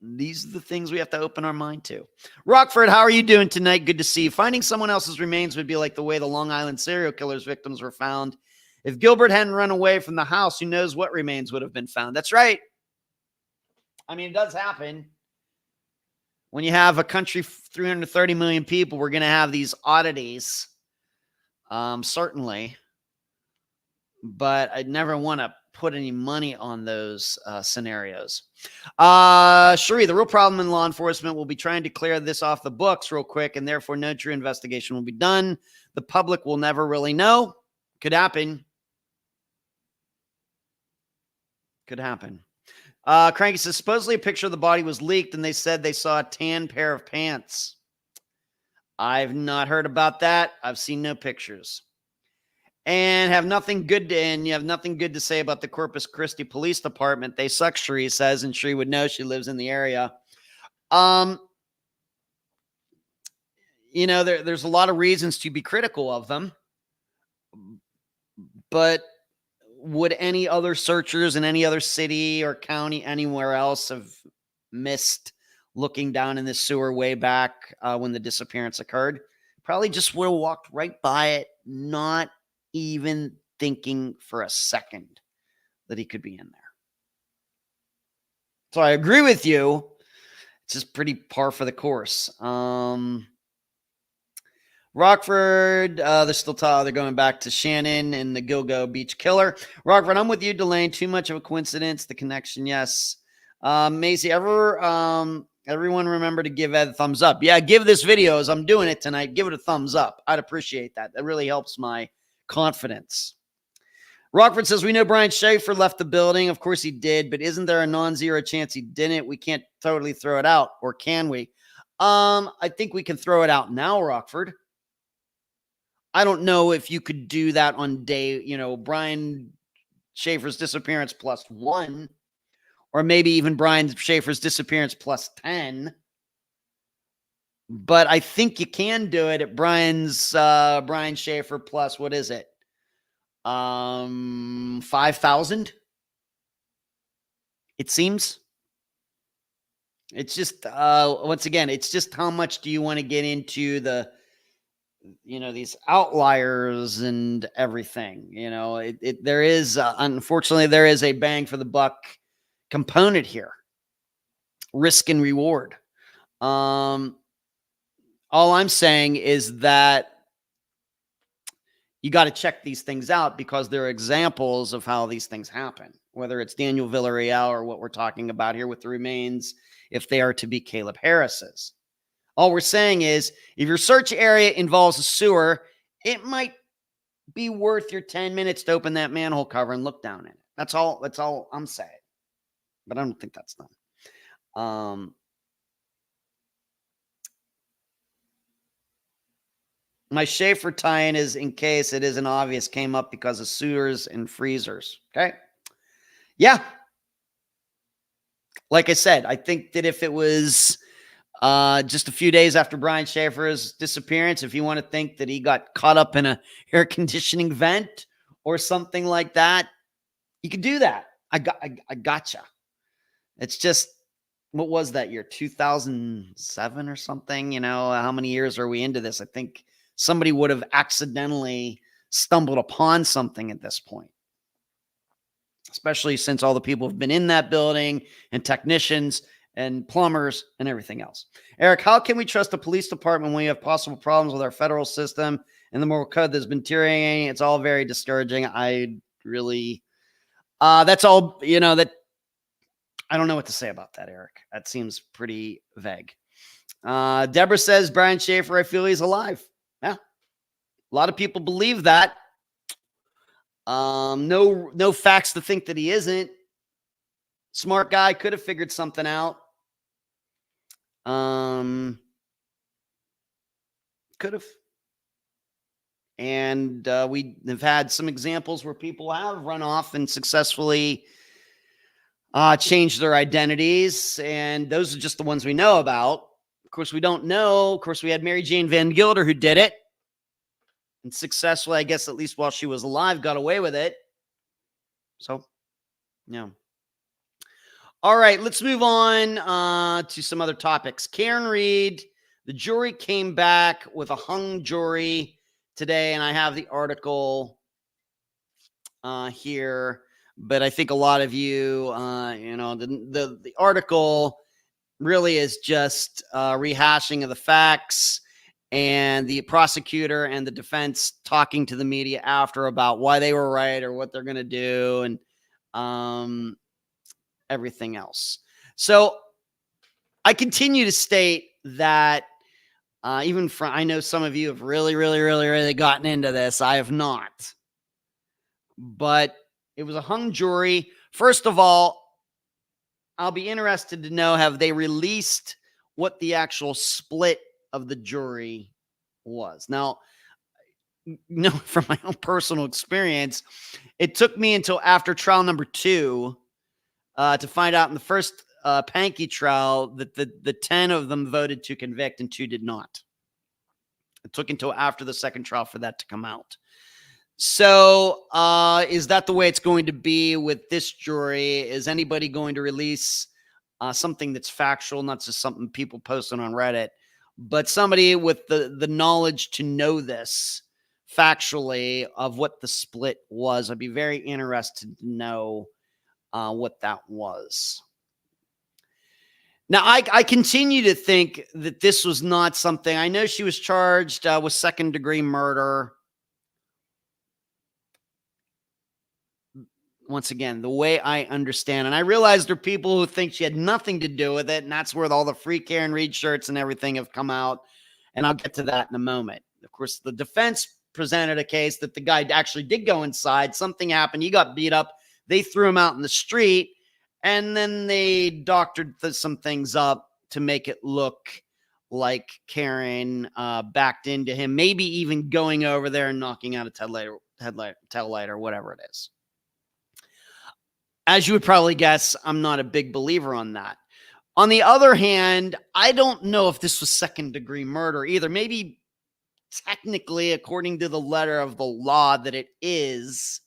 these are the things we have to open our mind to. Rockford, how are you doing tonight? Good to see you. Finding someone else's remains would be like the way the Long Island serial killer's victims were found. If Gilbert hadn't run away from the house, who knows what remains would have been found. That's right. I mean, it does happen. When you have a country, 330 million people, we're going to have these oddities. Certainly. But I'd never want to put any money on those scenarios. Sheree, the real problem in law enforcement will be trying to clear this off the books real quick, and therefore no true investigation will be done. The public will never really know. Could happen. Could happen. Cranky says, supposedly a picture of the body was leaked, and they said they saw a tan pair of pants. I've not heard about that. I've seen no pictures. And you have nothing good to say about the Corpus Christi Police Department. They suck, Sheree says, and Sheree would know. She lives in the area. There's a lot of reasons to be critical of them. But would any other searchers in any other city or county anywhere else have missed looking down in the sewer way back when the disappearance occurred? Probably just would have walked right by it, not even thinking for a second that he could be in there. So I agree with you. It's just pretty par for the course. Rockford, they're going back to Shannon and the Gilgo Beach Killer. Rockford, I'm with you, Delane. Too much of a coincidence. The connection, yes. Macy, everyone remember to give Ed a thumbs up. Yeah, give this video as I'm doing it tonight. Give it a thumbs up. I'd appreciate that. That really helps my confidence. Rockford says, we know Brian Schaefer left the building. Of course he did, but isn't there a non-zero chance he didn't? We can't totally throw it out, or can we? I think we can throw it out now, Rockford. I don't know if you could do that on day, Brian Schaefer's disappearance +1, or maybe even Brian Schaefer's disappearance +10. But I think you can do it at Brian Schaefer plus, what is it? 5,000. It seems. It's just, once again, it's just how much do you want to get into these outliers and everything. There is, unfortunately, there is a bang for the buck component here. Risk and reward. All I'm saying is that you got to check these things out because they're examples of how these things happen, whether it's Daniel Villarreal or what we're talking about here with the remains, if they are to be Caleb Harris's. All we're saying is if your search area involves a sewer, it might be worth your 10 minutes to open that manhole cover and look down in it. That's all I'm saying. But I don't think that's done. My Schaefer tie-in is, in case it isn't obvious, came up because of sewers and freezers. Okay. Yeah. Like I said, I think that if it was just a few days after Brian Schaefer's disappearance, if you want to think that he got caught up in a air conditioning vent or something like that, you could do that. I gotcha. It's just, what was that year? 2007 or something? How many years are we into this? I think somebody would have accidentally stumbled upon something at this point, especially since all the people have been in that building and technicians and plumbers and everything else. Eric, how can we trust the police department when we have possible problems with our federal system and the moral code that's been deteriorating? It's all very discouraging. I really, that's all, that I don't know what to say about that, Eric. That seems pretty vague. Deborah says, Brian Schaefer, I feel he's alive. Yeah. A lot of people believe that. No facts to think that he isn't. Smart guy, could have figured something out. Could have. And we have had some examples where people have run off and successfully changed their identities, and those are just the ones we know about. Of course, we don't know. Of course, we had Mary Jane Van Gilder who did it, and successfully, I guess, at least while she was alive, got away with it. So, yeah. All right, let's move on to some other topics. Karen Reed, the jury came back with a hung jury today, and I have the article here. But I think a lot of you, the article really is just rehashing of the facts, and the prosecutor and the defense talking to the media after about why they were right or what they're going to do, and everything else. So I continue to state that I know some of you have really gotten into this. I have not. But it was a hung jury. First of all, I'll be interested to know, have they released what the actual split of the jury was? Now, from my own personal experience, it took me until after trial number 2 to find out in the first Pankey trial that the 10 of them voted to convict and 2 did not. It took until after the second trial for that to come out. So is that the way it's going to be with this jury? Is anybody going to release something that's factual, not just something people posting on Reddit, but somebody with the knowledge to know this factually of what the split was? I'd be very interested to know what that was. Now, I continue to think that this was not something. I know she was charged with second-degree murder. Once again, the way I understand, and I realize there are people who think she had nothing to do with it, and that's where all the free Karen Reed shirts and everything have come out, and I'll get to that in a moment. Of course, the defense presented a case that the guy actually did go inside. Something happened. He got beat up. They threw him out in the street, and then they doctored some things up to make it look like Karen backed into him, maybe even going over there and knocking out a tail light or whatever it is. As you would probably guess, I'm not a big believer on that. On the other hand, I don't know if this was second-degree murder either. Maybe technically, according to the letter of the law, that it is.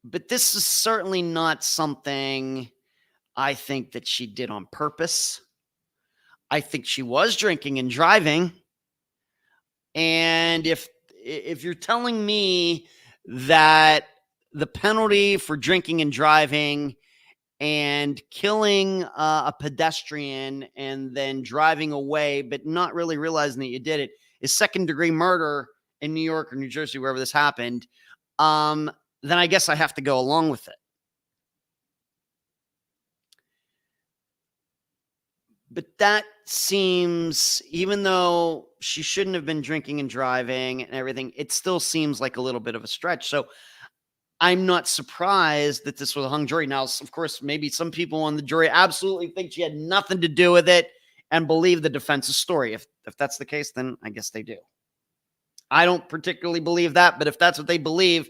But this is certainly not something I think that she did on purpose. I think she was drinking and driving. And if you're telling me that the penalty for drinking and driving and killing a pedestrian and then driving away, but not really realizing that you did it, is second-degree murder in New York or New Jersey, wherever this happened, then I guess I have to go along with it. But that seems, even though she shouldn't have been drinking and driving and everything, it still seems like a little bit of a stretch. So I'm not surprised that this was a hung jury. Now, of course, maybe some people on the jury absolutely think she had nothing to do with it and believe the defense's story. If that's the case, then I guess they do. I don't particularly believe that, but if that's what they believe,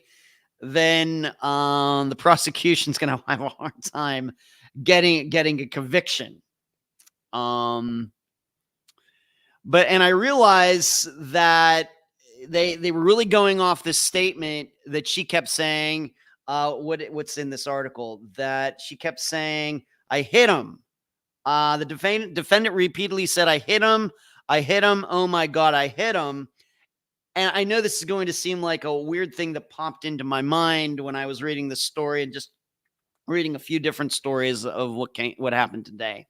then the prosecution's going to have a hard time getting a conviction. And I realize that they were really going off this statement that she kept saying, what's in this article, that she kept saying, I hit him. The defendant repeatedly said, I hit him. Oh my God, I hit him. And I know this is going to seem like a weird thing that popped into my mind when I was reading this story and just reading a few different stories of what happened today.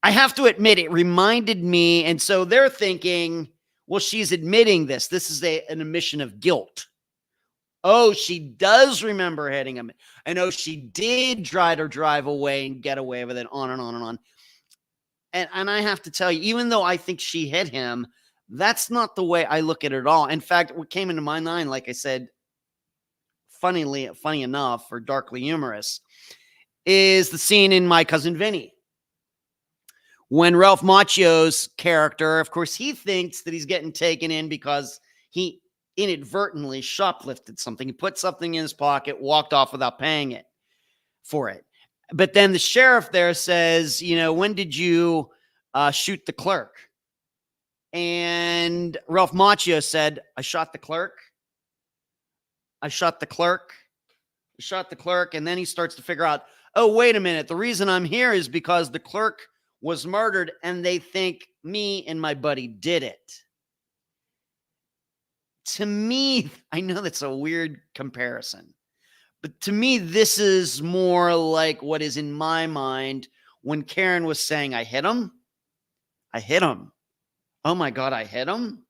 I have to admit, it reminded me, and so they're thinking, well, she's admitting this. This is an admission of guilt. Oh, she does remember hitting him. I know she did try to drive away and get away with it, on and on and on. And I have to tell you, even though I think she hit him, that's not the way I look at it at all. In fact, what came into my mind, like I said, funny enough, or darkly humorous, is the scene in My Cousin Vinny. When Ralph Macchio's character, of course, he thinks that he's getting taken in because he inadvertently shoplifted something. He put something in his pocket, walked off without paying it for it. But then the sheriff there says, when did you shoot the clerk? And Ralph Macchio said, I shot the clerk. I shot the clerk. I shot the clerk. And then he starts to figure out, oh, wait a minute. The reason I'm here is because the clerk was murdered and they think me and my buddy did it. To me, I know that's a weird comparison, but to me, this is more like what is in my mind when Karen was saying, I hit him. I hit him. Oh my God, I hit him.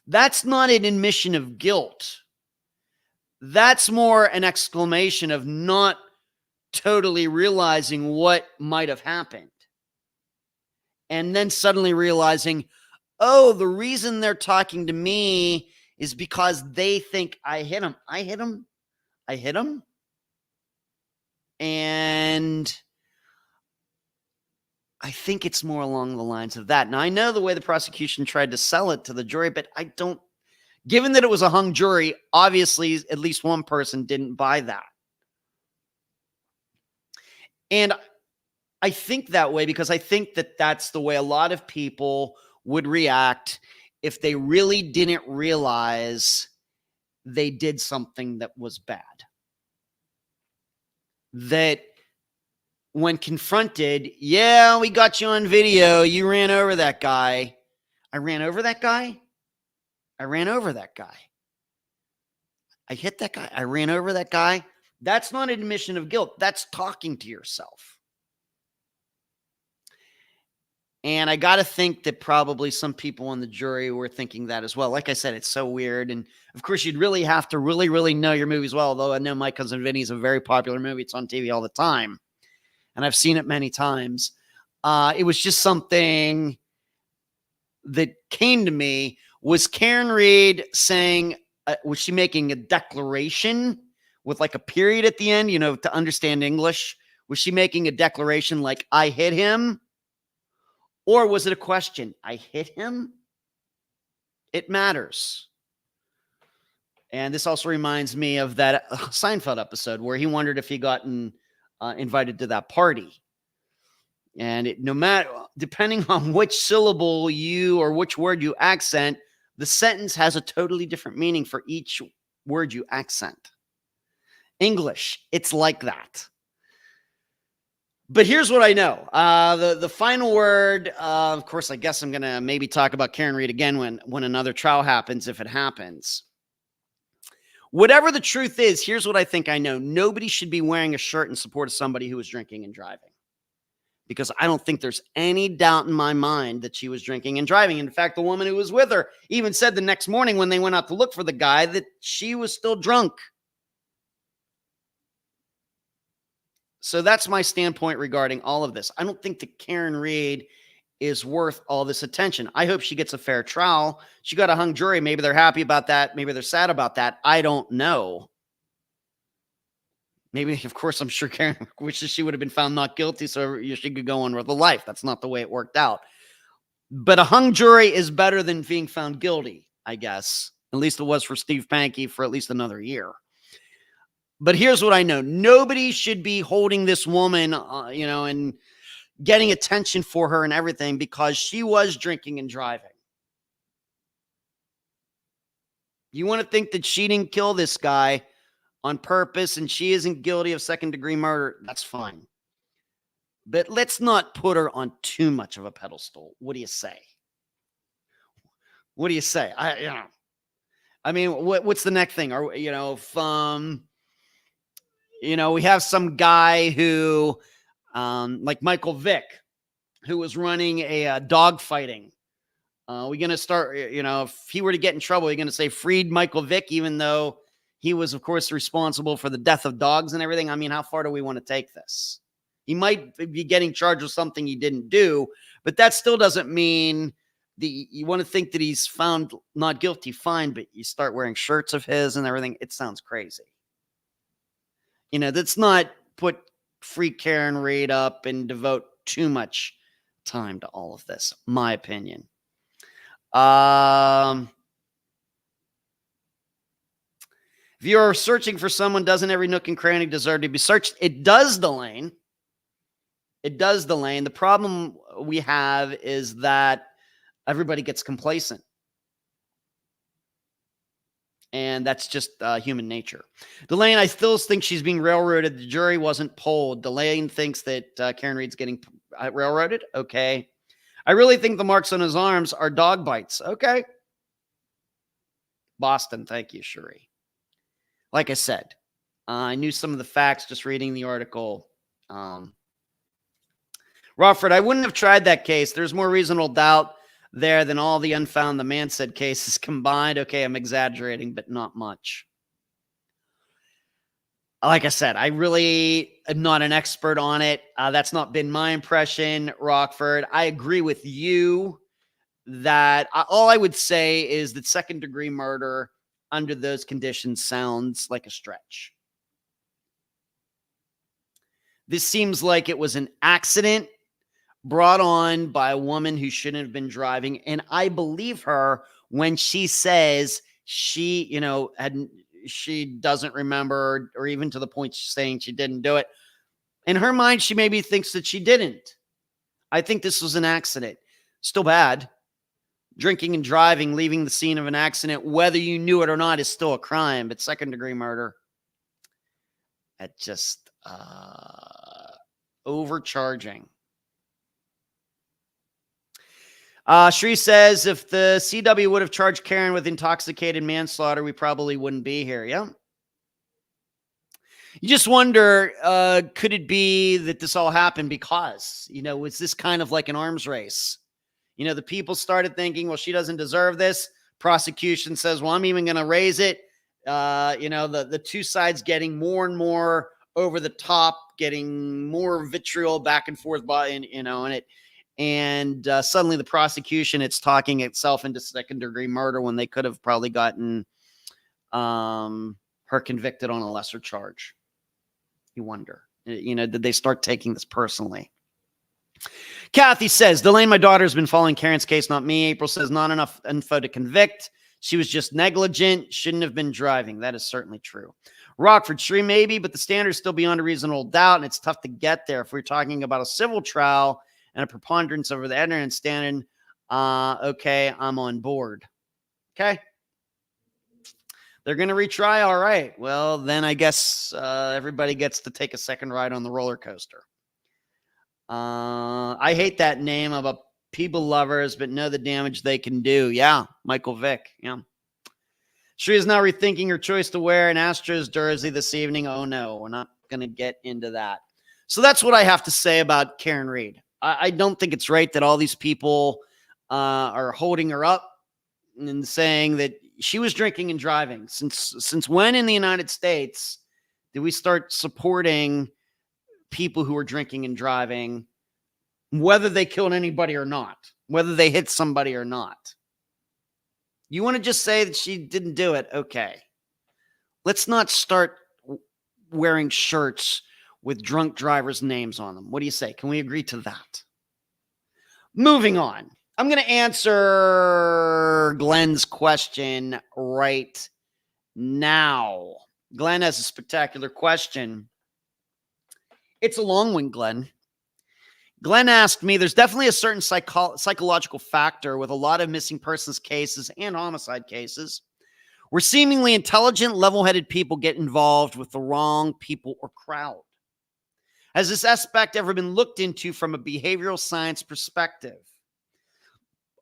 That's not an admission of guilt. That's more an exclamation of not totally realizing what might have happened. And then suddenly realizing, oh, the reason they're talking to me is because they think I hit him. I hit him. I hit him. And I think it's more along the lines of that. Now, I know the way the prosecution tried to sell it to the jury, but I don't, given that it was a hung jury, obviously at least one person didn't buy that. And I think that way because I think that that's the way a lot of people would react if they really didn't realize they did something that was bad. That when confronted, yeah, we got you on video. You ran over that guy. I ran over that guy. I ran over that guy. I hit that guy. I ran over that guy. That's not an admission of guilt. That's talking to yourself. And I got to think that probably some people on the jury were thinking that as well. Like I said, it's so weird. And of course, you'd really have to really know your movies well. Although I know My Cousin Vinny is a very popular movie. It's on TV all the time. And I've seen it many times. It was just something that came to me. Was Karen Reed saying, was she making a declaration with like a period at the end, to understand English? Was she making a declaration like, I hit him? Or was it a question? I hit him? It matters. And this also reminds me of that Seinfeld episode where he wondered if he gotten invited to that party. And no matter, depending on which syllable you or which word you accent, the sentence has a totally different meaning for each word you accent. English, it's like that. But here's what I know. The final word, of course, I guess I'm going to maybe talk about Karen Reed again when another trial happens, if it happens. Whatever the truth is, here's what I think I know. Nobody should be wearing a shirt in support of somebody who is drinking and driving. Because I don't think there's any doubt in my mind that she was drinking and driving. In fact, the woman who was with her even said the next morning when they went out to look for the guy that she was still drunk. So that's my standpoint regarding all of this. I don't think that Karen Reed is worth all this attention. I hope she gets a fair trial. She got a hung jury. Maybe they're happy about that. Maybe they're sad about that. I don't know. Maybe, of course, I'm sure Karen wishes she would have been found not guilty so she could go on with her life. That's not the way it worked out. But a hung jury is better than being found guilty, I guess. At least it was for Steve Pankey for at least another year. But here's what I know. Nobody should be holding this woman, and getting attention for her and everything because she was drinking and driving. You want to think that she didn't kill this guy on purpose and she isn't guilty of second-degree murder, that's fine. But let's not put her on too much of a pedestal. What do you say? What do you say? I mean, what's the next thing? Or if we have some guy who, like Michael Vick, who was running a dog fighting. We're going to start, if he were to get in trouble, you're going to say freed Michael Vick, even though he was, of course, responsible for the death of dogs and everything. I mean, how far do we want to take this? He might be getting charged with something he didn't do, but that still doesn't mean you want to think that he's found not guilty, fine, but you start wearing shirts of his and everything. It sounds crazy. That's not put free Karen Reed up and devote too much time to all of this, my opinion. If you're searching for someone, doesn't every nook and cranny deserve to be searched? It does, Delane. It does, Delane. The problem we have is that everybody gets complacent. And that's just human nature. Delane, I still think she's being railroaded. The jury wasn't polled. Delane thinks that Karen Reed's getting railroaded. Okay. I really think the marks on his arms are dog bites. Okay. Boston, thank you, Cherie. Like I said, I knew some of the facts just reading the article. Rockford, I wouldn't have tried that case. There's more reasonable doubt there than all the Unfound the Man Said cases combined. Okay, I'm exaggerating, but not much. Like I said, I really am not an expert on it. That's not been my impression, Rockford. I agree with you that all I would say is that second-degree murder under those conditions sounds like a stretch. This seems like it was an accident brought on by a woman who shouldn't have been driving. And I believe her when she says she, she doesn't remember, or even to the point she's saying she didn't do it. In her mind, she maybe thinks that she didn't. I think this was an accident. Still bad. Drinking and driving, leaving the scene of an accident, whether you knew it or not, is still a crime. But second-degree murder, that just overcharging. Shri says, if the CW would have charged Karen with intoxicated manslaughter, we probably wouldn't be here. Yeah. You just wonder, could it be that this all happened because, was this kind of like an arms race? The people started thinking, well, she doesn't deserve this. Prosecution says, well, I'm even going to raise it. The two sides getting more and more over the top, getting more vitriol back and forth and suddenly the prosecution, it's talking itself into second-degree murder when they could have probably gotten her convicted on a lesser charge. You wonder, did they start taking this personally? Kathy says, Delane, my daughter's been following Karen's case, not me. April says, not enough info to convict. She was just negligent, shouldn't have been driving. That is certainly true. Rockford, Shri, maybe, but the standard's still beyond a reasonable doubt, and it's tough to get there. If we're talking about a civil trial and a preponderance over the evidence standard, okay, I'm on board. Okay. They're going to retry. All right. Well, then I guess everybody gets to take a second ride on the roller coaster. I hate that name about people lovers, but know the damage they can do. Yeah. Michael Vick. Yeah. She is now rethinking her choice to wear an Astros jersey this evening. Oh no, we're not going to get into that. So that's what I have to say about Karen Reed. I don't think it's right that all these people are holding her up and saying that she was drinking and driving. Since when in the United States did we start supporting people who are drinking and driving, whether they killed anybody or not, whether they hit somebody or not? You want to just say that she didn't do it? Okay. Let's not start wearing shirts with drunk drivers' names on them. What do you say? Can we agree to that? Moving on. I'm going to answer Glenn's question right now. Glenn has a spectacular question. It's a long one, Glenn. Glenn asked me, there's definitely a certain psychological factor with a lot of missing persons cases and homicide cases where seemingly intelligent, level-headed people get involved with the wrong people or crowd. Has this aspect ever been looked into from a behavioral science perspective?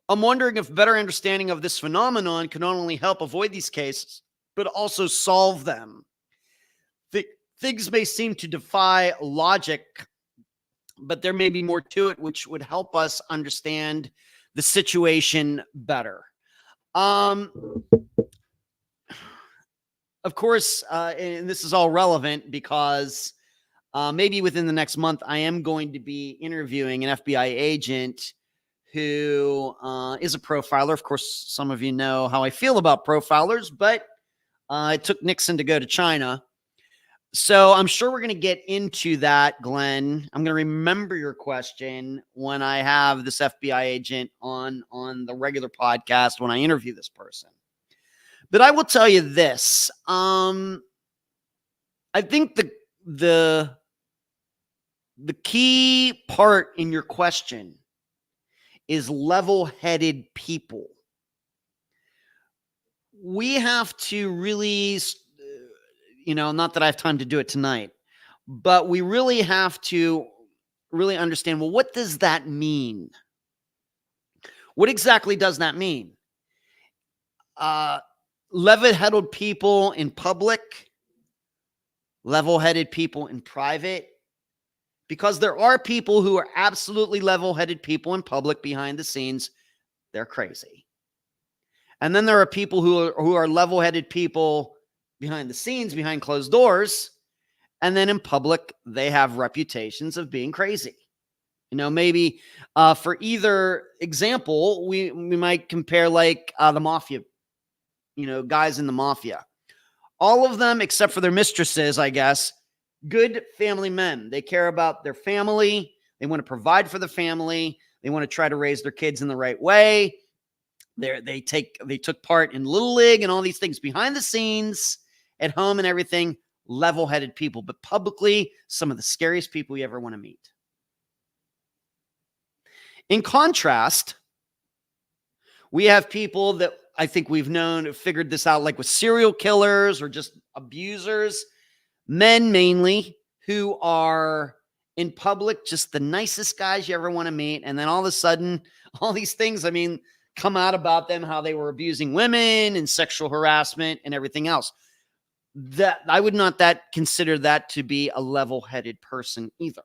I'm wondering if better understanding of this phenomenon can not only help avoid these cases, but also solve them. Things may seem to defy logic, but there may be more to it, which would help us understand the situation better. Of course, and this is all relevant because maybe within the next month, I am going to be interviewing an FBI agent who is a profiler. Of course, some of you know how I feel about profilers, but it took Nixon to go to China. So I'm sure we're going to get into that, Glenn. I'm going to remember your question when I have this FBI agent on the regular podcast when I interview this person. But I will tell you this. I think the key part in your question is level-headed people. We have to really, not that I have time to do it tonight, but we really have to really understand, well, what does that mean? What exactly does that mean? Level-headed people in public, level-headed people in private, because there are people who are absolutely level-headed people in public. Behind the scenes, they're crazy. And then there are people who are level-headed people behind the scenes, behind closed doors, and then in public, they have reputations of being crazy. Maybe for either example, we might compare like the mafia, guys in the mafia. All of them, except for their mistresses, I guess, good family men. They care about their family. They want to provide for the family. They want to try to raise their kids in the right way. They took part in Little League and all these things behind the scenes, at home and everything. Level-headed people, but publicly, some of the scariest people you ever want to meet. In contrast, we have people that I think we've figured this out, like with serial killers or just abusers, men mainly, who are in public just the nicest guys you ever want to meet. And then all of a sudden, all these things, come out about them, how they were abusing women and sexual harassment and everything else. That I would not consider that to be a level-headed person either.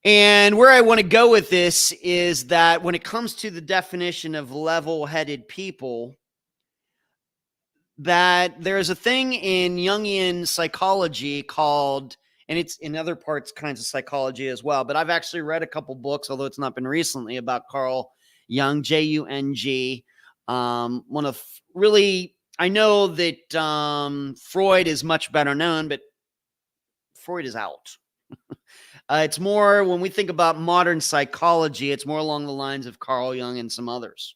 And where I want to go with this is that when it comes to the definition of level-headed people, that there's a thing in Jungian psychology called, and it's in other kinds of psychology as well, but I've actually read a couple books, although it's not been recently, about Carl Jung, Jung. One of really, I know that Freud is much better known, but Freud is out. It's more, when we think about modern psychology, it's more along the lines of Carl Jung and some others.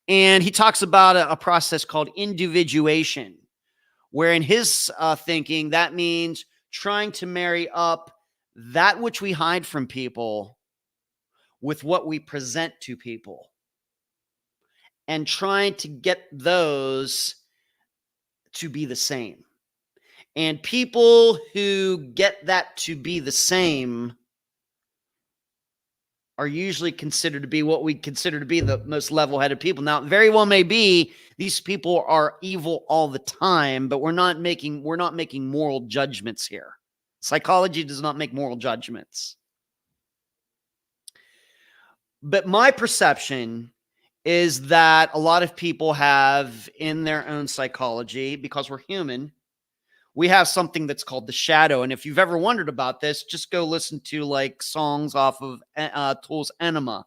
And he talks about a process called individuation, where in his thinking, that means trying to marry up that which we hide from people with what we present to people, and trying to get those to be the same. And people who get that to be the same are usually considered to be what we consider to be the most level-headed people. Now, it very well may be these people are evil all the time, but we're not making moral judgments here. Psychology does not make moral judgments. But my perception is that a lot of people have in their own psychology, because we're human, we have something that's called the shadow. And if you've ever wondered about this, just go listen to like songs off of Tool's Enema,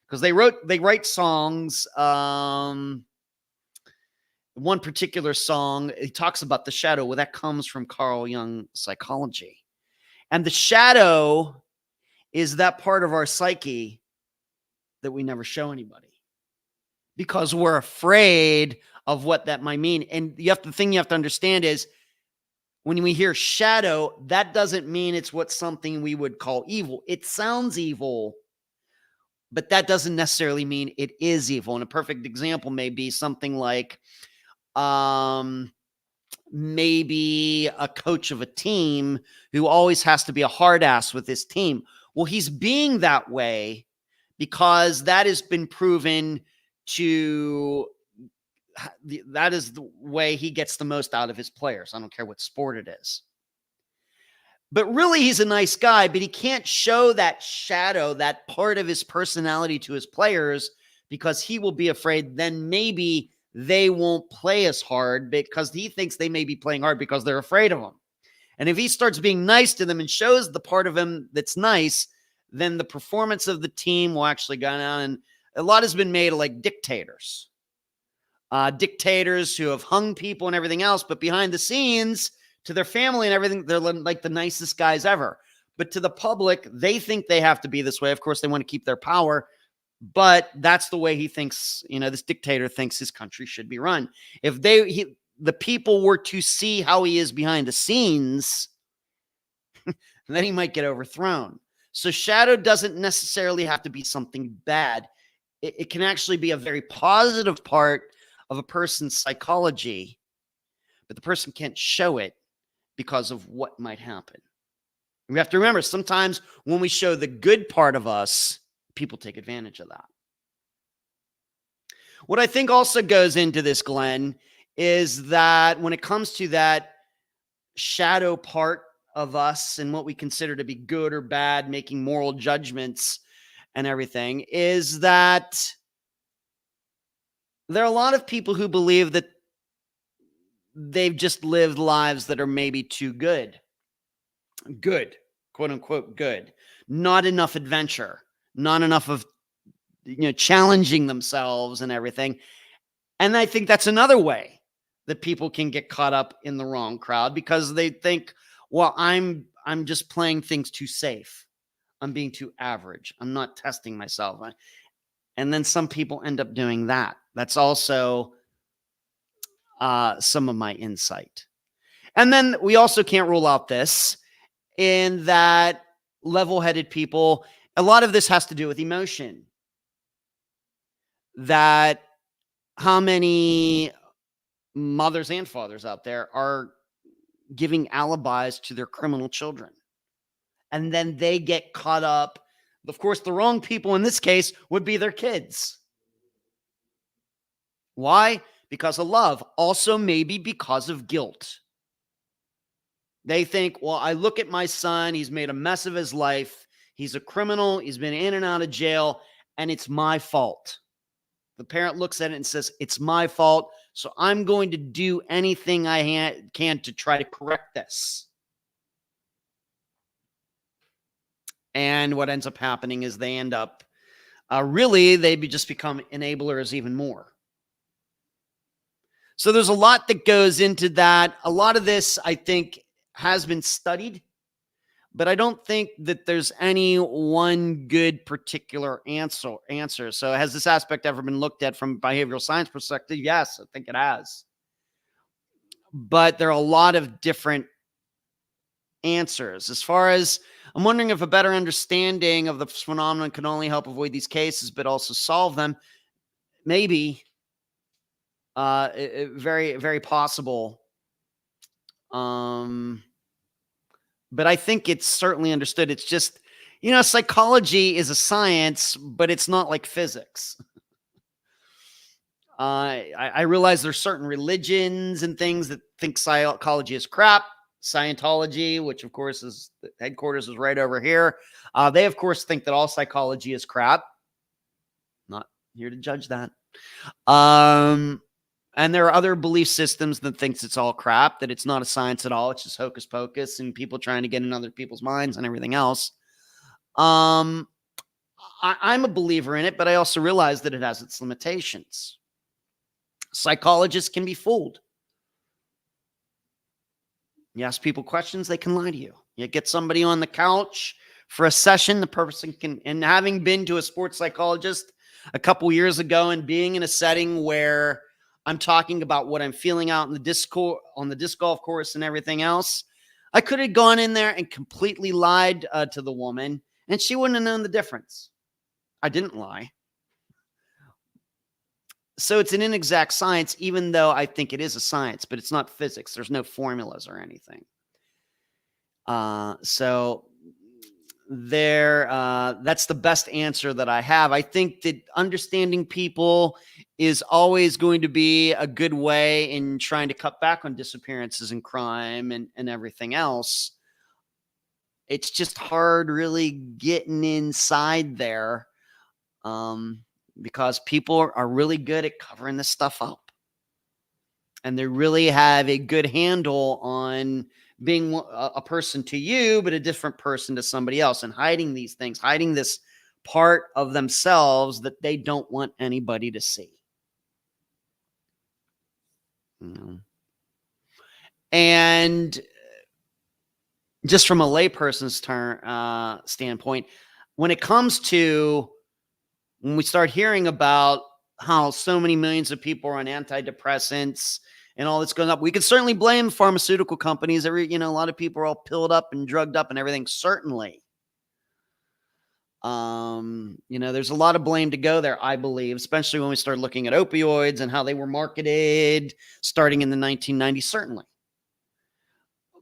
because they write songs. One particular song, he talks about the shadow. Well, that comes from Carl Jung psychology. And the shadow is that part of our psyche that we never show anybody, because we're afraid of what that might mean. And the thing you have to understand is, when we hear shadow, that doesn't mean it's something we would call evil. It sounds evil, but that doesn't necessarily mean it is evil. And a perfect example may be something like maybe a coach of a team who always has to be a hard ass with his team. Well, he's being that way because that has been proven that is the way he gets the most out of his players. I don't care what sport it is. But really, he's a nice guy, but he can't show that shadow, that part of his personality to his players, because he will be afraid then maybe they won't play as hard, because he thinks they may be playing hard because they're afraid of him. And if he starts being nice to them and shows the part of him that's nice, then the performance of the team will actually go down. And a lot has been made of like dictators. Dictators who have hung people and everything else, but behind the scenes, to their family and everything, they're like the nicest guys ever. But to the public, they think they have to be this way. Of course, they want to keep their power. But that's the way he thinks, this dictator thinks his country should be run. If the people were to see how he is behind the scenes, then he might get overthrown. So shadow doesn't necessarily have to be something bad. It can actually be a very positive part of a person's psychology, but the person can't show it because of what might happen. We have to remember, sometimes when we show the good part of us, people take advantage of that. What I think also goes into this, Glenn, is that when it comes to that shadow part of us and what we consider to be good or bad, making moral judgments and everything, is that there are a lot of people who believe that they've just lived lives that are maybe too good, quote unquote, good, not enough adventure, not enough of, challenging themselves and everything. And I think that's another way that people can get caught up in the wrong crowd, because they think, well, I'm just playing things too safe. I'm being too average. I'm not testing myself. And then some people end up doing that. That's also some of my insight. And then we also can't rule out this, in that level-headed people, a lot of this has to do with emotion. That how many mothers and fathers out there are giving alibis to their criminal children, and then they get caught up. Of course, the wrong people in this case would be their kids. Why? Because of love. Also, maybe because of guilt. They think, well, I look at my son, he's made a mess of his life, he's a criminal, he's been in and out of jail, and it's my fault. The parent looks at it and says, it's my fault, so I'm going to do anything I can to try to correct this. And what ends up happening is they end up, they just become enablers even more. So there's a lot that goes into that. A lot of this, I think, has been studied, but I don't think that there's any one good particular answer. So has this aspect ever been looked at from a behavioral science perspective? Yes, I think it has. But there are a lot of different answers. As far as, I'm wondering if a better understanding of the phenomenon can only help avoid these cases, but also solve them. Maybe. Very, very possible. But I think it's certainly understood. It's just, psychology is a science, but it's not like physics. I realize there's certain religions and things that think psychology is crap. Scientology, which of course is the headquarters is right over here. They of course think that all psychology is crap. Not here to judge that. And there are other belief systems that thinks it's all crap, that it's not a science at all. It's just hocus pocus and people trying to get in other people's minds and everything else. I'm a believer in it, but I also realize that it has its limitations. Psychologists can be fooled. You ask people questions, they can lie to you. You get somebody on the couch for a session, the person can, and having been to a sports psychologist a couple years ago and being in a setting where I'm talking about what I'm feeling out in the disc golf course and everything else, I could have gone in there and completely lied to the woman, and she wouldn't have known the difference. I didn't lie. So it's an inexact science, even though I think it is a science, but it's not physics. There's no formulas or anything. So that's the best answer that I have. I think that understanding people is always going to be a good way in trying to cut back on disappearances and crime and everything else. It's just hard really getting inside there, because people are really good at covering this stuff up. And they really have a good handle on being a person to you, but a different person to somebody else, and hiding these things, hiding this part of themselves that they don't want anybody to see. And just from a layperson's standpoint, when it comes to when we start hearing about how so many millions of people are on antidepressants and all that's going up, we could certainly blame pharmaceutical companies. A lot of people are all pilled up and drugged up and everything. Certainly. There's a lot of blame to go there, I believe, especially when we start looking at opioids and how they were marketed starting in the 1990s, certainly.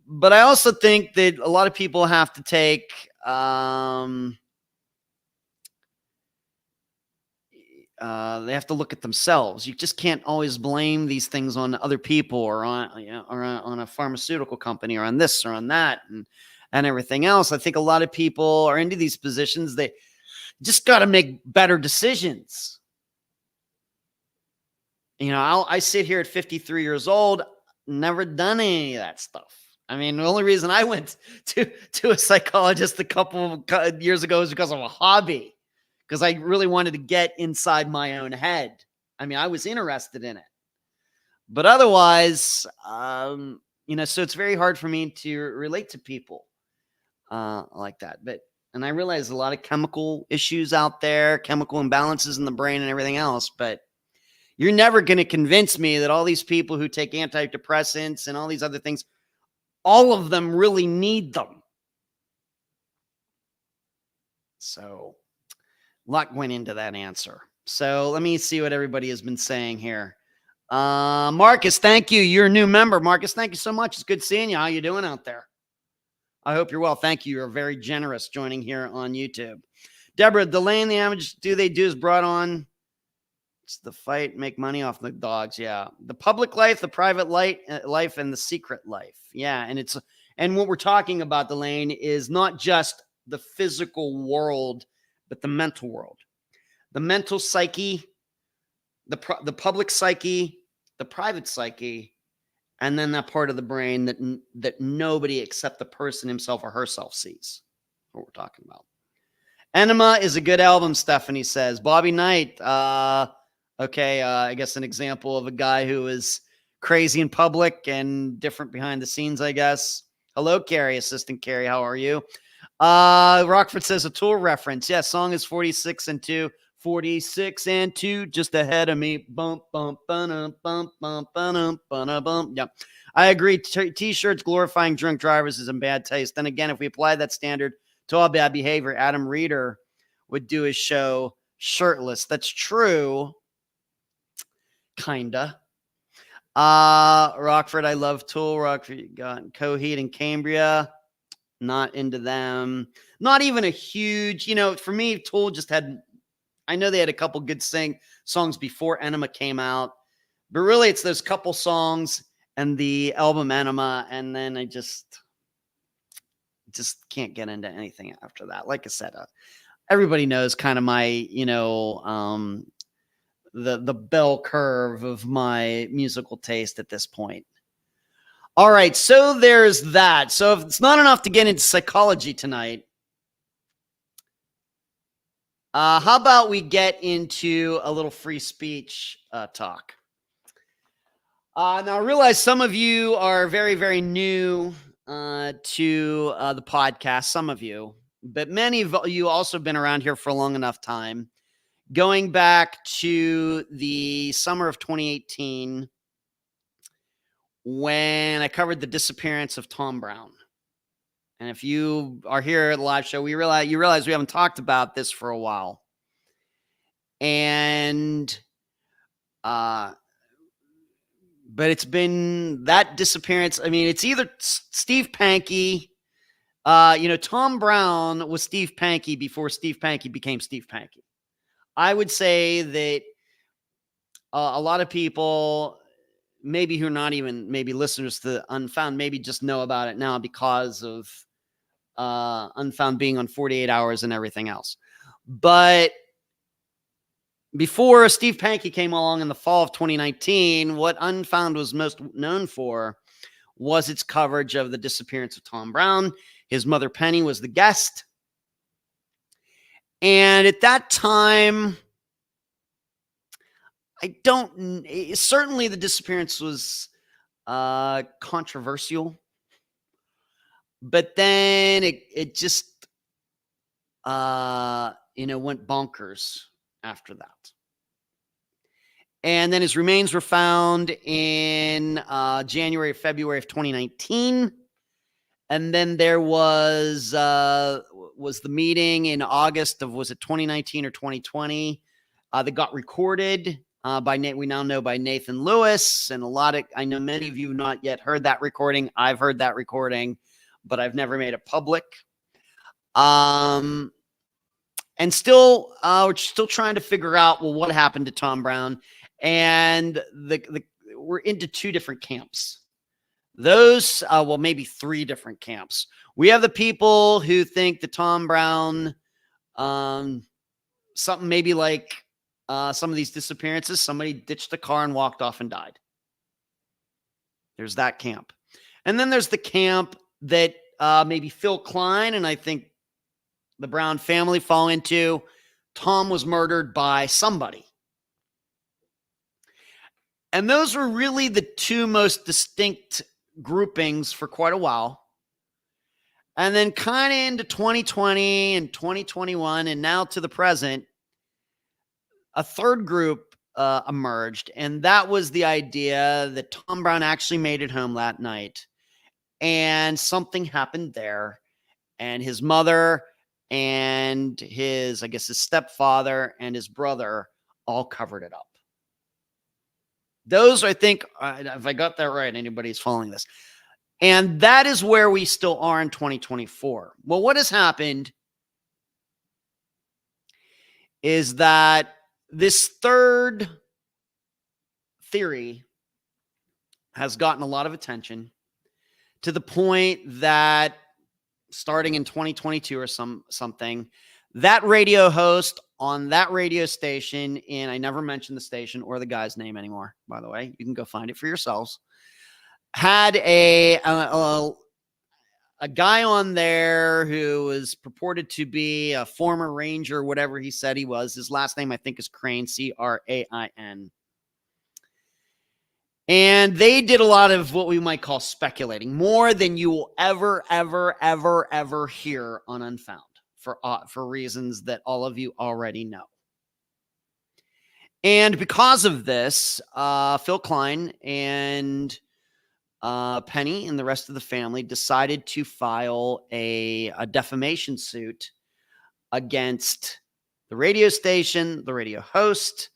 But I also think that a lot of people have to take, they have to look at themselves. You just can't always blame these things on other people or on a pharmaceutical company or on this or on that and everything else. I think a lot of people are into these positions. They just got to make better decisions. I sit here at 53 years old, never done any of that stuff. I mean, the only reason I went to a psychologist a couple of years ago is because of a hobby, because I really wanted to get inside my own head. I mean, I was interested in it. But otherwise, so it's very hard for me to relate to people like that. And I realize a lot of chemical issues out there, chemical imbalances in the brain and everything else, but you're never going to convince me that all these people who take antidepressants and all these other things, all of them really need them. So a lot went into that answer. So let me see what everybody has been saying here. Marcus, thank you. You're a new member. Marcus, thank you so much. It's good seeing you. How you doing out there? I hope you're well. Thank you. You're very generous joining here on YouTube. Deborah, delaying the damage they do is brought on. It's the fight, make money off the dogs. Yeah. The public life, the private life, and the secret life. Yeah. And what we're talking about, Delane, is not just the physical world, but the mental world. The mental psyche, the public psyche, the private psyche, and then that part of the brain that nobody except the person himself or herself sees. What we're talking about. Enema is a good album, Stephanie says. Bobby Knight, I guess an example of a guy who is crazy in public and different behind the scenes, I guess. Hello, Carrie, Assistant Carrie. How are you? Rockford says a Tool reference. Yeah, song is 46 and 2. 46 and 2, just ahead of me. Bump, bump, bump, bump, bump, bump, bump. Yeah, I agree. T-shirts glorifying drunk drivers is in bad taste. Then again, if we apply that standard to all bad behavior, Adam Reeder would do his show shirtless. That's true. Kinda. Rockford, I love Tool. Rockford, you got Coheed and Cambria. Not into them. Not even a huge, for me, Tool just had, I know they had a couple good songs before Enema came out, but really it's those couple songs and the album Enema, and then I just can't get into anything after that. Like I said, everybody knows kind of my, the bell curve of my musical taste at this point. All right, so there's that. So if it's not enough to get into psychology tonight, how about we get into a little free speech talk? Now, I realize some of you are very, very new to the podcast, some of you, but many of you also been around here for a long enough time. Going back to the summer of 2018, when I covered the disappearance of Tom Brown. And if you are here at the live show, you realize we haven't talked about this for a while. And, but it's been that disappearance. I mean, it's either Steve Pankey, Tom Brown was Steve Pankey before Steve Pankey became Steve Pankey. I would say that a lot of people, maybe who are not even maybe listeners to Unfound, maybe just know about it now because of Unfound being on 48 Hours and everything else. But before Steve Pankey came along in the fall of 2019, what Unfound was most known for was its coverage of the disappearance of Tom Brown. His mother, Penny, was the guest. And at that time, certainly the disappearance was controversial, but then it just, went bonkers. after that. And then his remains were found in January, February of 2019. And then there was the meeting in August of, was it 2019 or 2020? That got recorded we now know by Nathan Lewis. And I know many of you have not yet heard that recording. I've heard that recording, but I've never made it public. And still, we're still trying to figure out, well, what happened to Tom Brown? And we're into two different camps. Those, maybe three different camps. We have the people who think that Tom Brown, something maybe like some of these disappearances, somebody ditched a car and walked off and died. There's that camp. And then there's the camp that maybe Phil Klein and I think the Brown family fall into. Tom was murdered by somebody. And those were really the two most distinct groupings for quite a while. And then kind of into 2020 and 2021 and now to the present, a third group emerged. And that was the idea that Tom Brown actually made it home that night. And something happened there. And his mother and his stepfather and his brother all covered it up. Those, I think, if I got that right, anybody's following this. And that is where we still are in 2024. Well, what has happened is that this third theory has gotten a lot of attention to the point that starting in 2022 or something, that radio host on that radio station, and I never mentioned the station or the guy's name anymore, by the way, you can go find it for yourselves, had a guy on there who was purported to be a former Ranger, whatever he said he was. His last name, I think, is Crane, Crain. And they did a lot of what we might call speculating, more than you will ever hear on Unfound, for reasons that all of you already know. And because of this, Phil Klein and Penny and the rest of the family decided to file a defamation suit against the radio station, the radio host,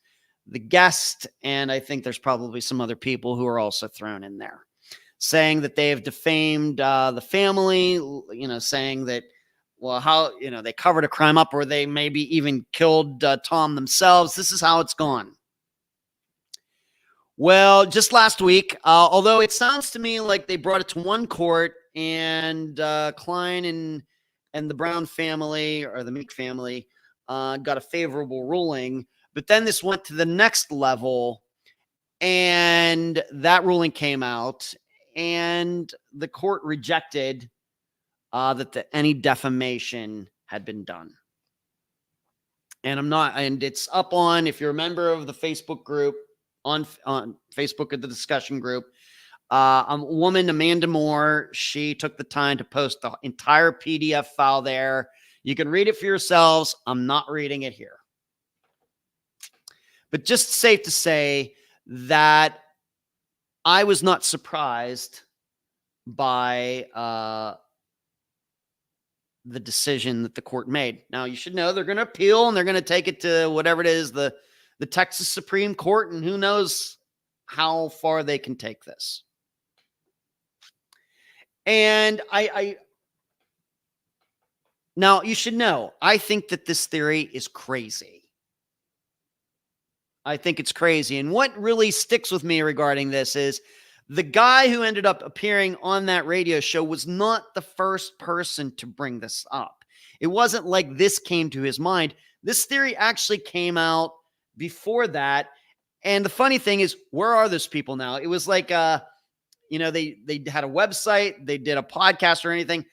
the guest, and I think there's probably some other people who are also thrown in there, saying that they have defamed the family, saying that, well, how, they covered a crime up, or they maybe even killed Tom themselves. This is how it's gone. Well, just last week, although it sounds to me like they brought it to one court and Klein and the Brown family, or the Meek family, got a favorable ruling. But then this went to the next level, and that ruling came out, and the court rejected that any defamation had been done. And it's up on, if you're a member of the Facebook group, on Facebook at the discussion group, a woman, Amanda Moore, she took the time to post the entire PDF file there. You can read it for yourselves. I'm not reading it here. But just safe to say that I was not surprised by the decision that the court made. Now, you should know they're going to appeal, and they're going to take it to whatever it is, the Texas Supreme Court, and who knows how far they can take this. And now you should know, I think that this theory is crazy. I think it's crazy. And what really sticks with me regarding this is the guy who ended up appearing on that radio show was not the first person to bring this up. It wasn't like this came to his mind. This theory actually came out before that. And the funny thing is, where are those people now? It was like, they had a website, they did a podcast or anything.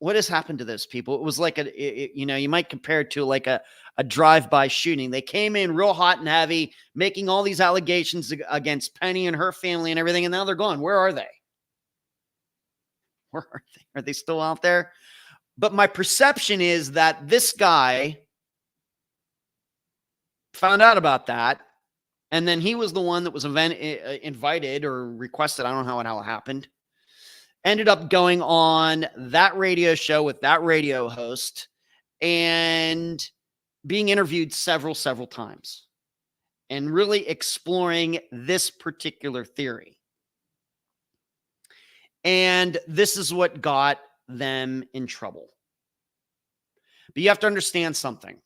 What has happened to those people? It was like you might compare it to like a drive-by shooting. They came in real hot and heavy, making all these allegations against Penny and her family and everything. And now they're gone. Where are they? Where are they? Are they still out there? But my perception is that this guy found out about that. And then he was the one that was invited or requested. I don't know how it happened. Ended up going on that radio show with that radio host and being interviewed several times and really exploring this particular theory. And this is what got them in trouble. But you have to understand something.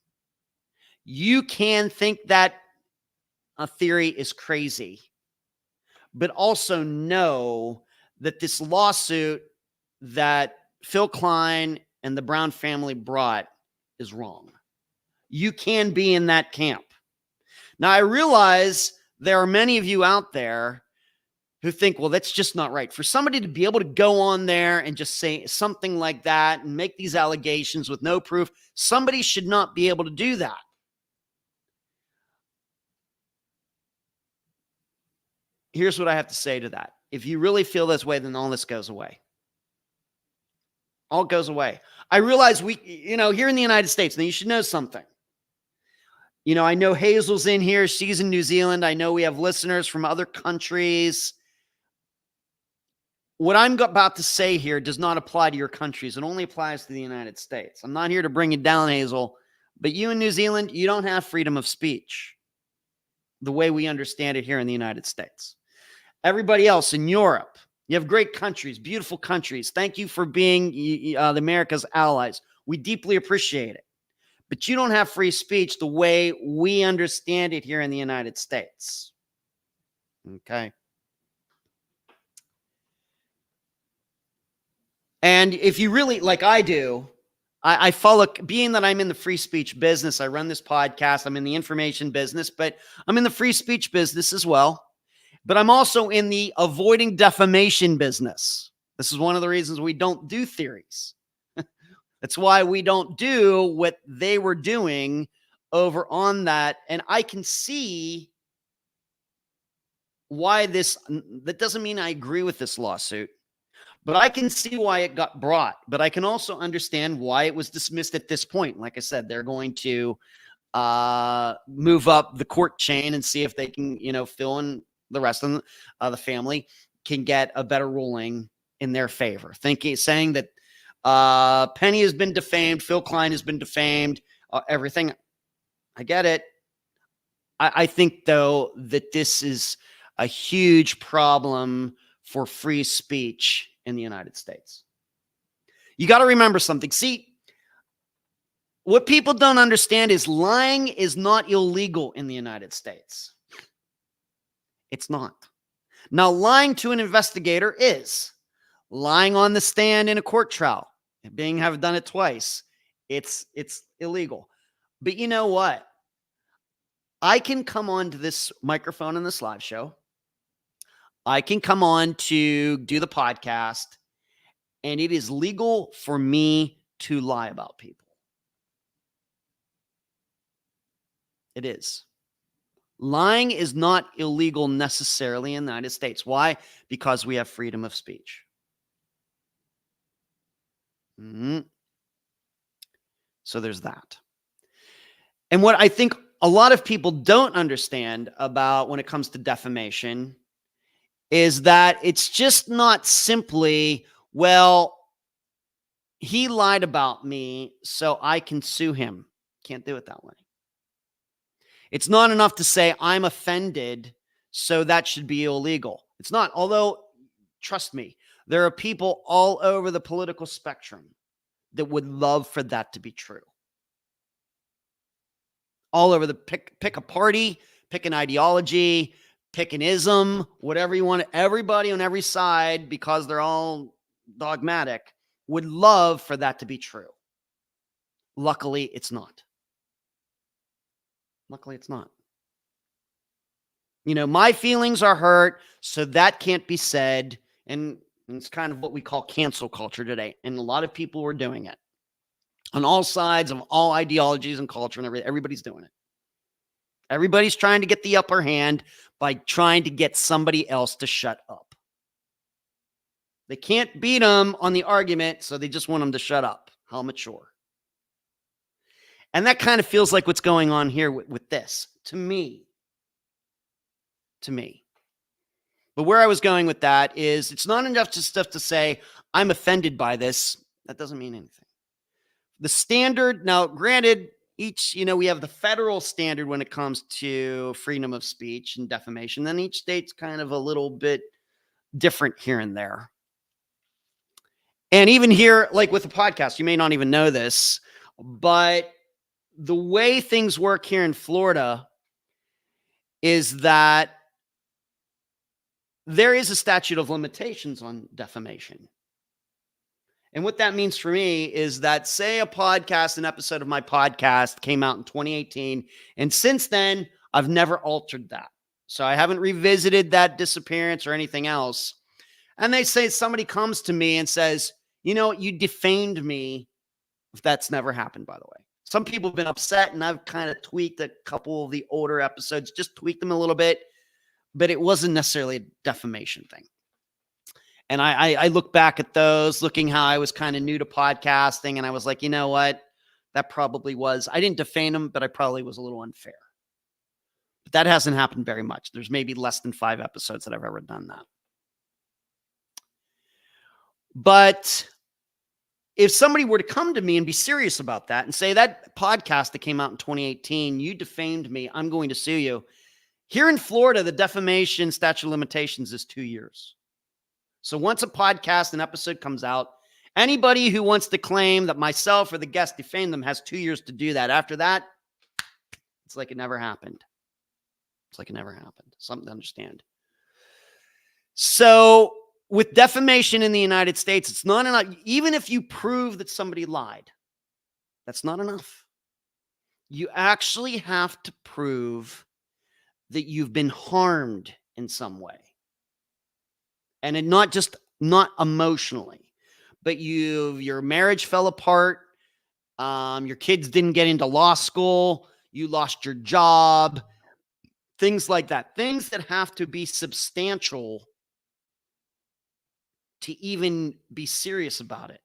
You can think that a theory is crazy, but also know that this lawsuit that Phil Klein and the Brown family brought is wrong. You can be in that camp. Now, I realize there are many of you out there who think, well, that's just not right. For somebody to be able to go on there and just say something like that and make these allegations with no proof, somebody should not be able to do that. Here's what I have to say to that. If you really feel this way, then all this goes away. All goes away. I realize here in the United States, now you should know something. I know Hazel's in here. She's in New Zealand. I know we have listeners from other countries. What I'm about to say here does not apply to your countries. It only applies to the United States. I'm not here to bring it down, Hazel, but you in New Zealand, you don't have freedom of speech the way we understand it here in the United States. Everybody else in Europe, you have great countries, beautiful countries. Thank you for being the America's allies. We deeply appreciate it. But you don't have free speech the way we understand it here in the United States. Okay. And if you really, like I do, I follow, being that I'm in the free speech business, I run this podcast, I'm in the information business, but I'm in the free speech business as well. But I'm also in the avoiding defamation business. This is one of the reasons we don't do theories. That's why we don't do what they were doing over on that. And I can see why that doesn't mean I agree with this lawsuit, but I can see why it got brought. But I can also understand why it was dismissed at this point. Like I said, they're going to move up the court chain and see if they can, fill in the rest of the family can get a better ruling in their favor. Saying that Penny has been defamed, Phil Klein has been defamed, everything. I get it. I think, though, that this is a huge problem for free speech in the United States. You got to remember something. See, what people don't understand is lying is not illegal in the United States. It's not. Now, lying to an investigator is. Lying on the stand in a court trial, have done it twice, it's illegal. But you know what? I can come on to this microphone in this live show. I can come on to do the podcast, and it is legal for me to lie about people. It is. Lying is not illegal necessarily in the United States. Why? Because we have freedom of speech. So there's that. And what I think a lot of people don't understand about when it comes to defamation is that it's just not simply, well, he lied about me, so I can sue him. Can't do it that way. It's not enough to say I'm offended, so that should be illegal. It's not. Although, trust me, there are people all over the political spectrum that would love for that to be true. All over pick a party, pick an ideology, pick an ism, whatever you want. Everybody on every side, because they're all dogmatic, would love for that to be true. Luckily, it's not. Luckily, it's not. My feelings are hurt, so that can't be said. And it's kind of what we call cancel culture today. And a lot of people are doing it. On all sides of all ideologies and culture and everything, everybody's doing it. Everybody's trying to get the upper hand by trying to get somebody else to shut up. They can't beat them on the argument, so they just want them to shut up. How mature. And that kind of feels like what's going on here with this, to me. But where I was going with that is it's not enough just stuff to say, I'm offended by this. That doesn't mean anything. The standard, now granted, we have the federal standard when it comes to freedom of speech and defamation. Then each state's kind of a little bit different here and there. And even here, like with the podcast, you may not even know this, but the way things work here in Florida is that there is a statute of limitations on defamation. And what that means for me is that, say an episode of my podcast came out in 2018, and since then, I've never altered that. So I haven't revisited that disappearance or anything else. And they say somebody comes to me and says, you defamed me. If that's never happened, by the way. Some people have been upset, and I've kind of tweaked a couple of the older episodes, just tweaked them a little bit, but it wasn't necessarily a defamation thing. And I look back at those, looking how I was kind of new to podcasting, and I was like, you know what? That probably was. I didn't defame them, but I probably was a little unfair. But that hasn't happened very much. There's maybe less than 5 episodes that I've ever done that. But if somebody were to come to me and be serious about that and say, that podcast that came out in 2018, you defamed me, I'm going to sue you. Here in Florida, the defamation statute of limitations is 2 years. So once a podcast, an episode comes out, anybody who wants to claim that myself or the guest defamed them has 2 years to do that. After that, it's like it never happened. Something to understand. So with defamation in the United States, it's not enough. Even if you prove that somebody lied, that's not enough. You actually have to prove that you've been harmed in some way. And not emotionally, but your marriage fell apart. Your kids didn't get into law school. You lost your job. Things like that. Things that have to be substantial to even be serious about it.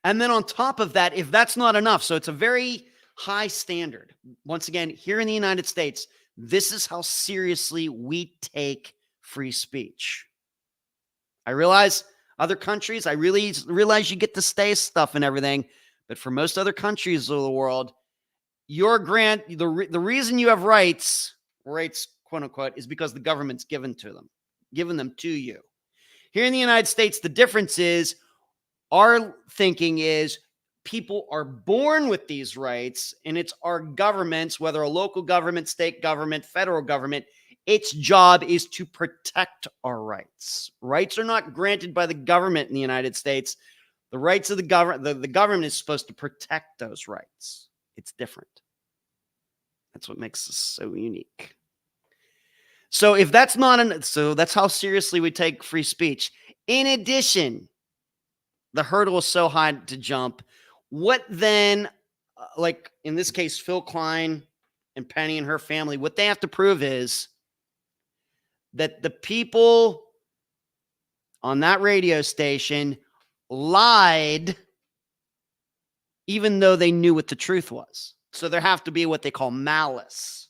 And then on top of that, if that's not enough, so it's a very high standard. Once again, here in the United States, this is how seriously we take free speech. I realize other countries, I really realize you get to stay stuff and everything, but for most other countries of the world, the reason you have rights, quote unquote, is because the government's given them to you. Here in the United States, the difference is our thinking is people are born with these rights, and it's our governments, whether a local government, state government, federal government, its job is to protect our rights. Rights are not granted by the government in the United States. The rights of the government is supposed to protect those rights. It's different. That's what makes us so unique. So if that's so that's how seriously we take free speech. In addition, the hurdle is so high to jump. What then, like in this case, Phil Klein and Penny and her family, what they have to prove is that the people on that radio station lied even though they knew what the truth was. So there have to be what they call malice.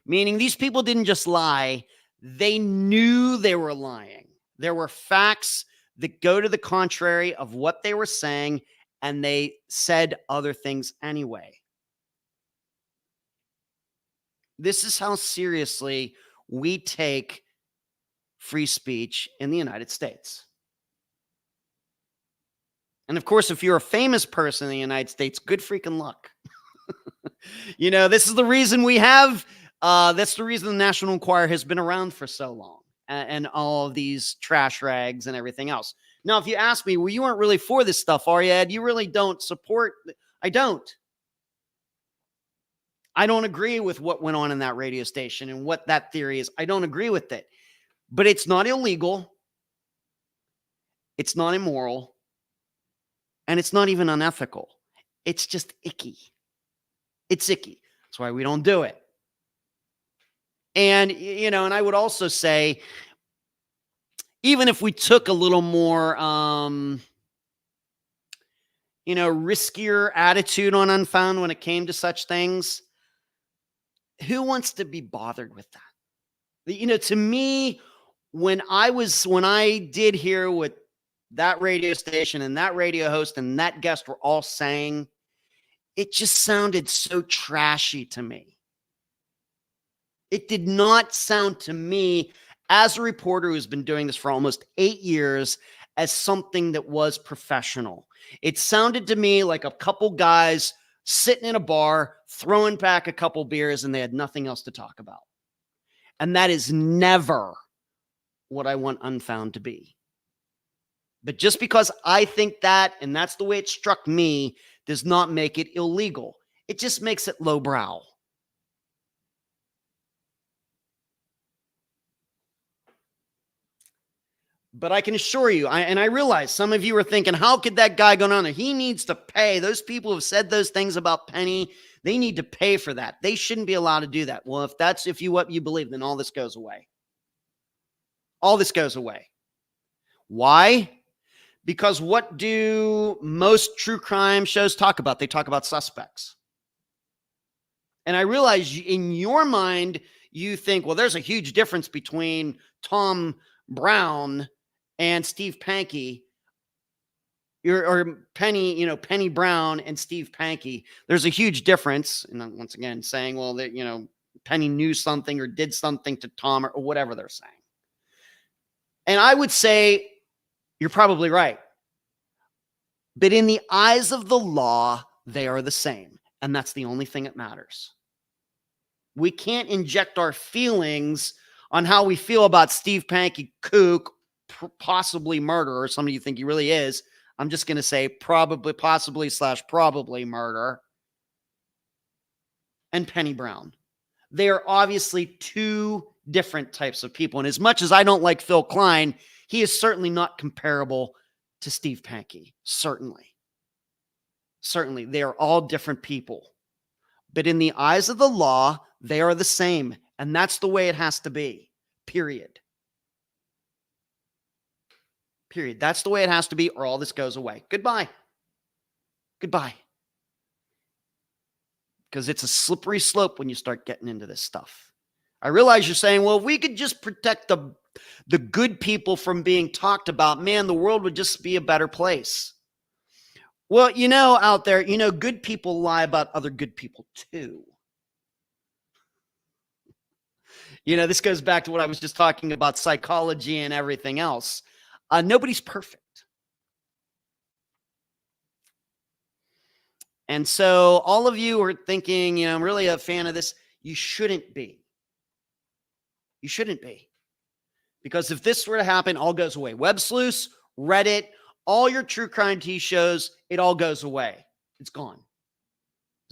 Meaning these people didn't just lie, they knew they were lying. There were facts that go to the contrary of what they were saying, and they said other things anyway. This is how seriously we take free speech in the United States. And of course, if you're a famous person in the United States, good freaking luck. This is the reason we have, that's the reason the National Enquirer has been around for so long, and all of these trash rags and everything else. Now, if you ask me, well, you aren't really for this stuff, are you, Ed? You really don't support. I don't agree with what went on in that radio station and what that theory is. I don't agree with it. But it's not illegal. It's not immoral. And it's not even unethical. It's just icky. It's icky. That's why we don't do it. And, and I would also say, even if we took a little more, riskier attitude on Unfound when it came to such things. Who wants to be bothered with that? To me, when I did hear what that radio station and that radio host and that guest were all saying, it just sounded so trashy to me. It did not sound to me, as a reporter who's been doing this for almost 8 years, as something that was professional. It sounded to me like a couple guys sitting in a bar, throwing back a couple beers, and they had nothing else to talk about. And that is never what I want Unfound to be. But just because I think that, and that's the way it struck me, does not make it illegal. It just makes it lowbrow. But I can assure you, I realize some of you are thinking, how could that guy go on there? He needs to pay. Those people who have said those things about Penny, they need to pay for that. They shouldn't be allowed to do that. Well, if that's what you believe, then all this goes away. All this goes away. Why? Because what do most true crime shows talk about? They talk about suspects. And I realize in your mind, you think, well, there's a huge difference between Tom Brown and Steve Pankey, or Penny, Penny Brown and Steve Pankey. There's a huge difference. And once again, saying, well, that, Penny knew something or did something to Tom or whatever they're saying. And I would say you're probably right. But in the eyes of the law, they are the same. And that's the only thing that matters. We can't inject our feelings on how we feel about Steve Pankey, kook, possibly murder, or somebody you think he really is. I'm just going to say probably, possibly / probably murder. And Penny Brown. They are obviously two different types of people. And as much as I don't like Phil Klein, he is certainly not comparable to Steve Pankey. Certainly. They are all different people. But in the eyes of the law, they are the same. And that's the way it has to be. Period. That's the way it has to be, or all this goes away. Goodbye. Because it's a slippery slope when you start getting into this stuff. I realize you're saying, well, if we could just protect the good people from being talked about, man, the world would just be a better place. Well, out there, good people lie about other good people too. This goes back to what I was just talking about, psychology and everything else. Nobody's perfect. And so all of you are thinking, I'm really a fan of this. You shouldn't be. Because if this were to happen, all goes away. Web sleuths, Reddit, all your true crime TV shows, it all goes away. It's gone.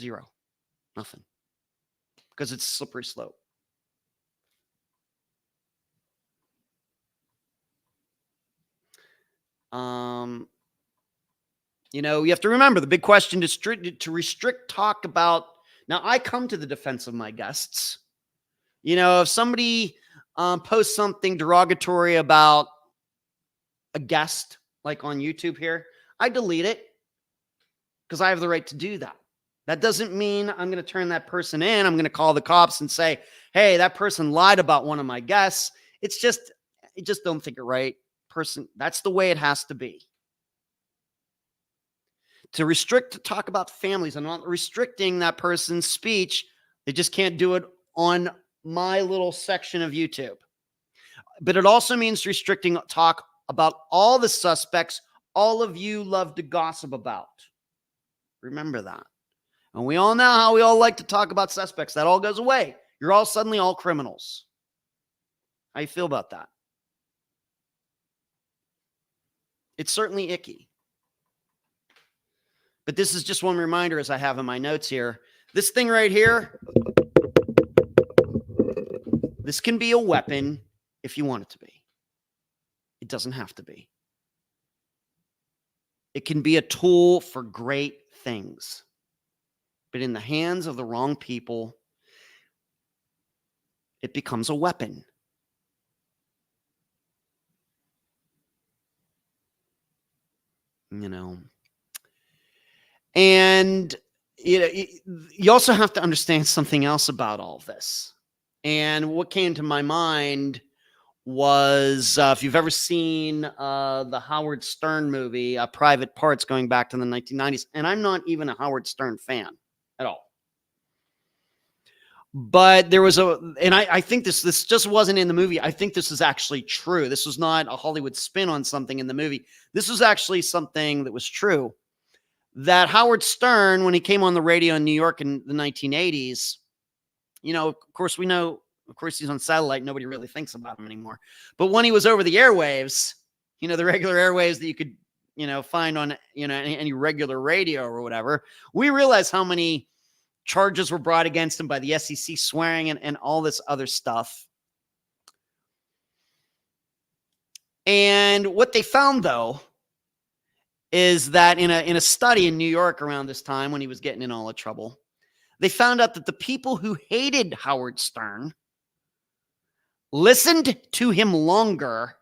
Zero. Nothing. Because it's a slippery slope. You have to remember the big question to restrict talk about. Now, I come to the defense of my guests. If somebody posts something derogatory about a guest, like on YouTube here, I delete it because I have the right to do that. That doesn't mean I'm going to turn that person in. I'm going to call the cops and say, hey, that person lied about one of my guests. I just don't think it right. That's the way it has to be. To restrict to talk about families, I'm not restricting that person's speech. They just can't do it on my little section of YouTube. But it also means restricting talk about all the suspects all of you love to gossip about. Remember that. And we all know how we all like to talk about suspects. That all goes away. You're all suddenly all criminals. How you feel about that? It's certainly icky. But this is just one reminder, as I have in my notes here. This thing right here, this can be a weapon if you want it to be. It doesn't have to be. It can be a tool for great things. But in the hands of the wrong people, it becomes a weapon. And you also have to understand something else about all of this. And what came to my mind was if you've ever seen the Howard Stern movie, Private Parts, going back to the 1990s. And I'm not even a Howard Stern fan at all. But there was and I think this just wasn't in the movie. I think this is actually true. This was not a Hollywood spin on something in the movie. This was actually something that was true. That Howard Stern, when he came on the radio in New York in the 1980s, of course we know, of course he's on satellite. Nobody really thinks about him anymore. But when he was over the airwaves, the regular airwaves that you could, find on, any regular radio or whatever, we realized how many charges were brought against him by the SEC, swearing and all this other stuff. And what they found, though, is that in a study in New York around this time when he was getting in all the trouble, they found out that the people who hated Howard Stern listened to him longer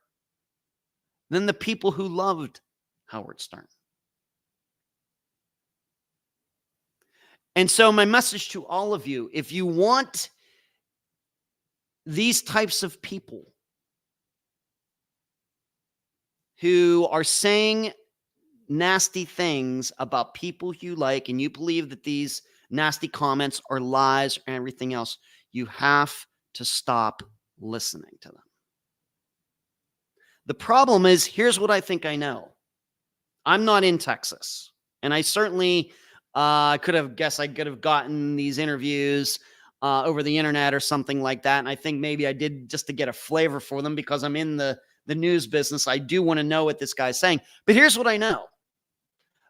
than the people who loved Howard Stern. And so my message to all of you, if you want these types of people who are saying nasty things about people you like, and you believe that these nasty comments are lies and everything else, you have to stop listening to them. The problem is, here's what I think I know. I'm not in Texas, and I certainly I could have gotten these interviews over the internet or something like that. And I think maybe I did just to get a flavor for them because I'm in the news business. I do want to know what this guy's saying. But here's what I know.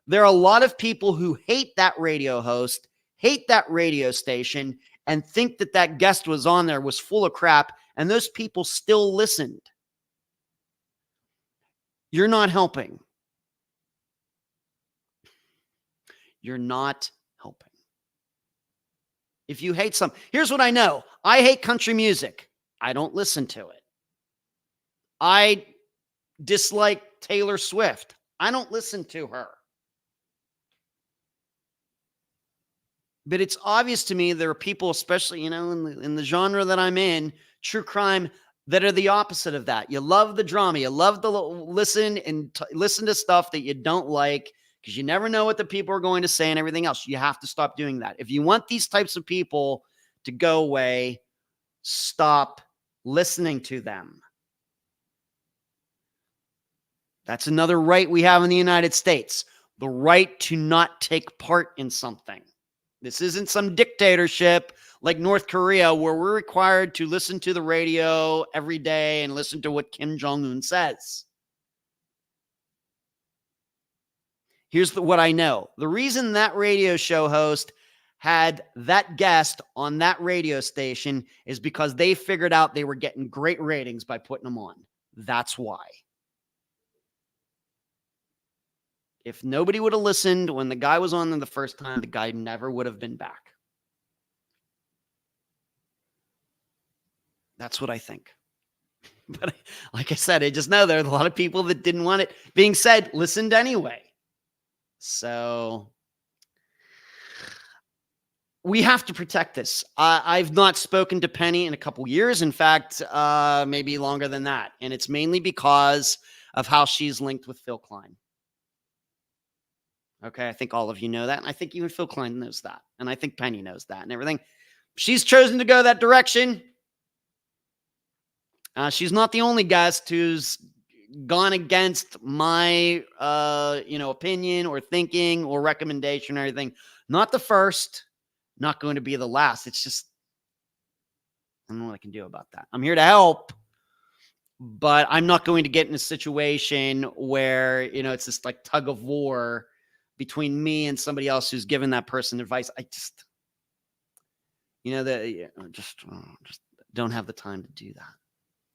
There are a lot of people who hate that radio host, hate that radio station, and think that guest was on there was full of crap. And those people still listened. You're not helping. You're not helping. If you hate here's what I know. I hate country music. I don't listen to it. I dislike Taylor Swift. I don't listen to her. But it's obvious to me there are people, especially, in the genre that I'm in, true crime, that are the opposite of that. You love the drama. You love to listen to stuff that you don't like, because you never know what the people are going to say and everything else. You have to stop doing that. If you want these types of people to go away, stop listening to them. That's another right we have in the United States, the right to not take part in something. This isn't some dictatorship like North Korea where we're required to listen to the radio every day and listen to what Kim Jong-un says. Here's what I know. The reason that radio show host had that guest on that radio station is because they figured out they were getting great ratings by putting them on. That's why. If nobody would have listened when the guy was on there the first time, the guy never would have been back. That's what I think. But like I said, I just know there are a lot of people that didn't want it being said, listened anyway. So we have to protect this. I've not spoken to Penny in a couple years. In fact, maybe longer than that. And it's mainly because of how she's linked with Phil Klein. Okay, I think all of you know that. And I think even Phil Klein knows that. And I think Penny knows that and everything. She's chosen to go that direction. She's not the only guest who's gone against my, opinion or thinking or recommendation or anything. Not the first, not going to be the last. It's just, I don't know what I can do about that. I'm here to help, but I'm not going to get in a situation where, it's this like tug of war between me and somebody else who's given that person advice. I just, just don't have the time to do that.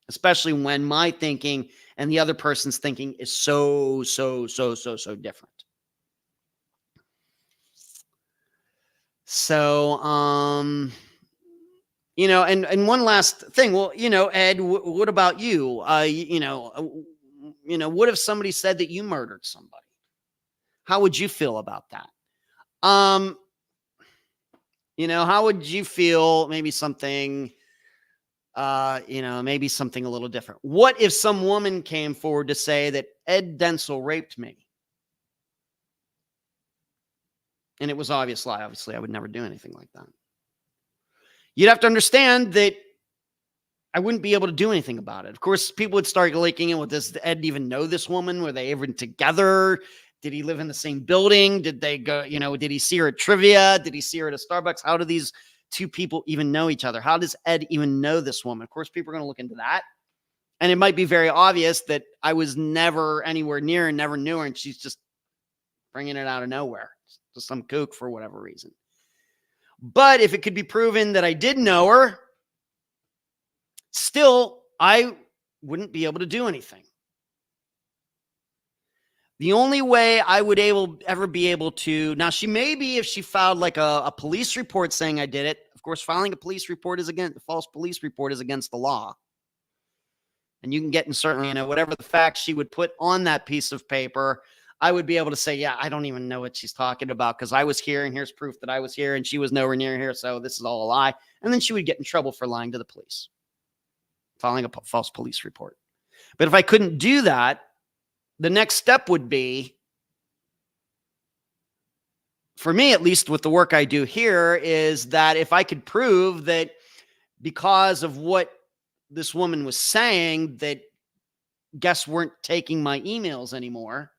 Especially when my thinking and the other person's thinking is so different. So, and one last thing. Well, Ed, what about you? What if somebody said that you murdered somebody? How would you feel about that? How would you feel? Maybe something, maybe something a little different. What if some woman came forward to say that Ed Densel raped me? And it was obvious lie. Obviously, I would never do anything like that. You'd have to understand that I wouldn't be able to do anything about it. Of course, people would start leaking in with this. Did Ed even know this woman? Were they even together? Did he live in the same building? Did they go, did he see her at trivia? Did he see her at a Starbucks? How do these two people even know each other? How does Ed even know this woman? Of course, people are going to look into that. And it might be very obvious that I was never anywhere near and never knew her. And she's just bringing it out of nowhere to some kook for whatever reason. But if it could be proven that I did know her, still, I wouldn't be able to do anything. The only way I would ever be able to, now she may be if she filed like a police report saying I did it. Of course, filing a police report false police report is against the law. And you can get in certainly, whatever the facts she would put on that piece of paper, I would be able to say, yeah, I don't even know what she's talking about because I was here and here's proof that I was here and she was nowhere near here. So this is all a lie. And then she would get in trouble for lying to the police, filing a false police report. But if I couldn't do that, the next step would be, for me, at least with the work I do here, is that if I could prove that because of what this woman was saying, that guests weren't taking my emails anymore,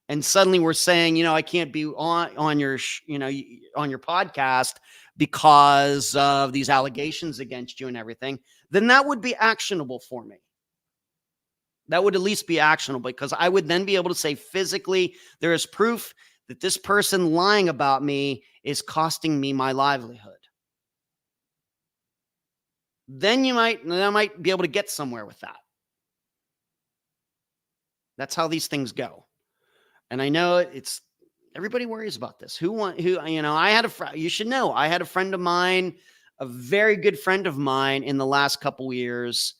and suddenly we're saying, I can't be on your, on your podcast because of these allegations against you and everything, then that would be actionable for me. That would at least be actionable because I would then be able to say physically, there is proof that this person lying about me is costing me my livelihood. Then I might be able to get somewhere with that. That's how these things go. And I know everybody worries about this. I had a friend, you should know, I had a friend of mine, a very good friend of mine in the last couple years,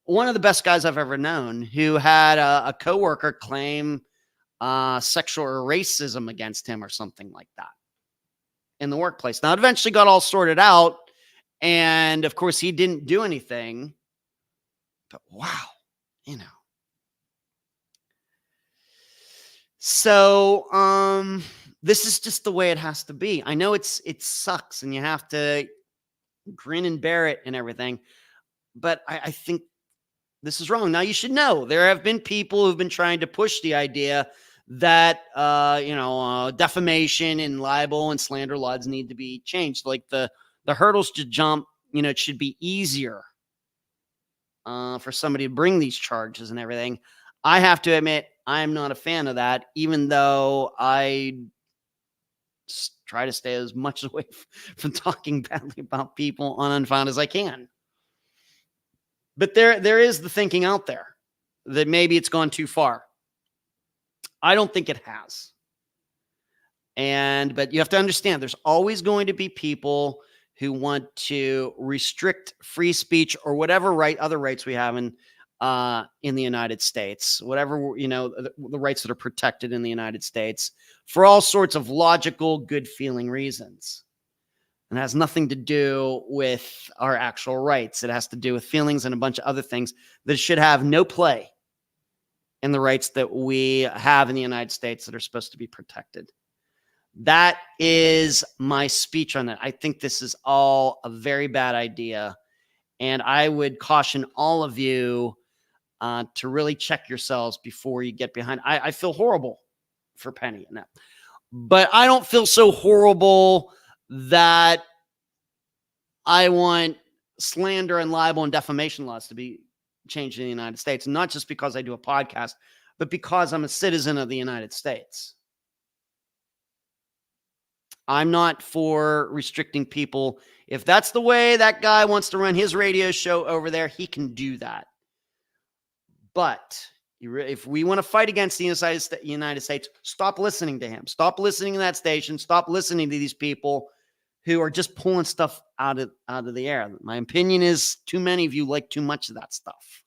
one of the best guys I've ever known, who had a coworker claim sexual racism against him or something like that in the workplace. Now, it eventually got all sorted out. And of course, he didn't do anything. But wow, So this is just the way it has to be. I know it sucks and you have to grin and bear it and everything. But I think this is wrong. Now, you should know there have been people who've been trying to push the idea that, defamation and libel and slander laws need to be changed. Like the hurdles to jump, it should be easier for somebody to bring these charges and everything. I have to admit, I'm not a fan of that, even though I try to stay as much away from talking badly about people on Unfound as I can. But there is the thinking out there that maybe it's gone too far. I don't think it has. But you have to understand, there's always going to be people who want to restrict free speech or whatever other rights we have in the United States, whatever, the rights that are protected in the United States for all sorts of logical, good feeling reasons. And it has nothing to do with our actual rights. It has to do with feelings and a bunch of other things that should have no play in the rights that we have in the United States that are supposed to be protected. That is my speech on that. I think this is all a very bad idea. And I would caution all of you to really check yourselves before you get behind. I feel horrible for Penny in that. But I don't feel so horrible that I want slander and libel and defamation laws to be changed in the United States. Not just because I do a podcast, but because I'm a citizen of the United States. I'm not for restricting people. If that's the way that guy wants to run his radio show over there, he can do that. But if we want to fight against the United States, stop listening to him. Stop listening to that station. Stop listening to these people who are just pulling stuff out of the air. My opinion is too many of you like too much of that stuff.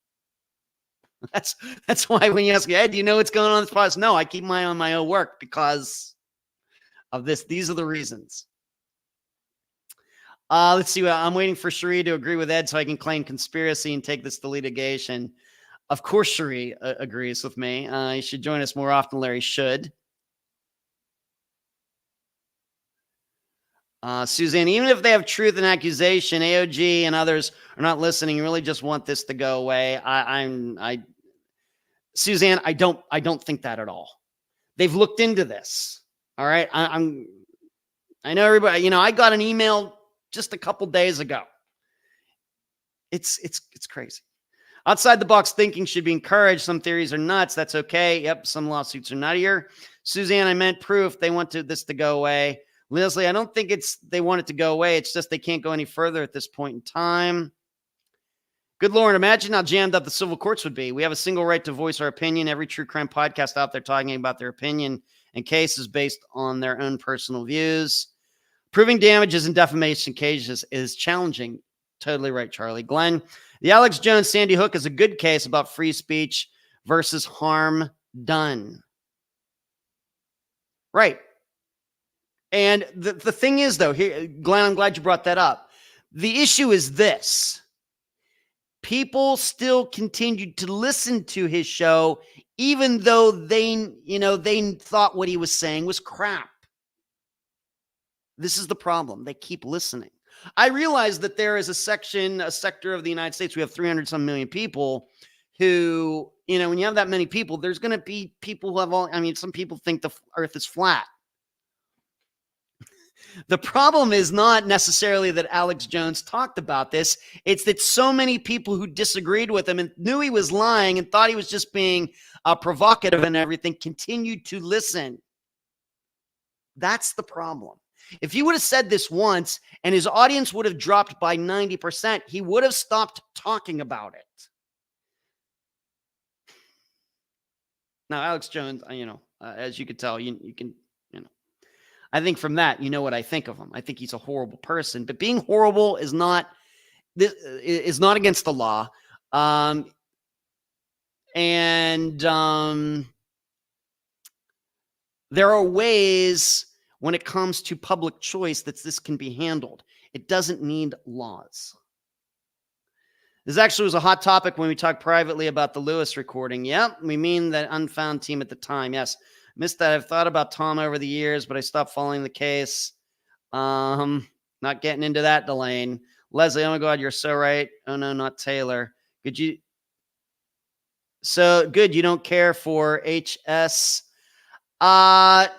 That's why when you ask me, hey, do you know what's going on in this podcast? No, I keep my eye on my own work because of this. These are the reasons. Let's see. I'm waiting for Cherie to agree with Ed so I can claim conspiracy and take this to litigation. Of course, Cherie agrees with me. You should join us more often. Larry should. Suzanne, even if they have truth and accusation, AOG and others are not listening. You really just want this to go away. Suzanne, I don't think that at all. They've looked into this. All right. I know everybody, I got an email just a couple days ago. It's crazy. Outside the box thinking should be encouraged. Some theories are nuts. That's okay. Yep. Some lawsuits are nuttier. Suzanne, I meant proof. They want this to go away. Leslie, I don't think they want it to go away. It's just they can't go any further at this point in time. Good Lord, imagine how jammed up the civil courts would be. We have a single right to voice our opinion. Every true crime podcast out there talking about their opinion and cases based on their own personal views. Proving damages in defamation cases is challenging. Totally right, Charlie. Glenn, the Alex Jones Sandy Hook is a good case about free speech versus harm done. Right. And the thing is, though, here, Glenn, I'm glad you brought that up. The issue is this. People still continued to listen to his show, even though they thought what he was saying was crap. This is the problem. They keep listening. I realize that there is a sector of the United States, we have 300 some million people who, when you have that many people, there's going to be people who have some people think the earth is flat. The problem is not necessarily that Alex Jones talked about this. It's that so many people who disagreed with him and knew he was lying and thought he was just being provocative and everything continued to listen. That's the problem. If he would have said this once and his audience would have dropped by 90%, he would have stopped talking about it. Now, Alex Jones, as you could tell, you can. I think from that, you know what I think of him. I think he's a horrible person, but being horrible is not against the law. There are ways when it comes to public choice that this can be handled. It doesn't need laws. This actually was a hot topic when we talked privately about the Lewis recording. Yep, we mean the Unfound team at the time. Yes. Missed that. I've thought about Tom over the years, but I stopped following the case. Not getting into that, Delane. Leslie, oh my God, you're so right. Oh no, not Taylor. So good. You don't care for HS. Never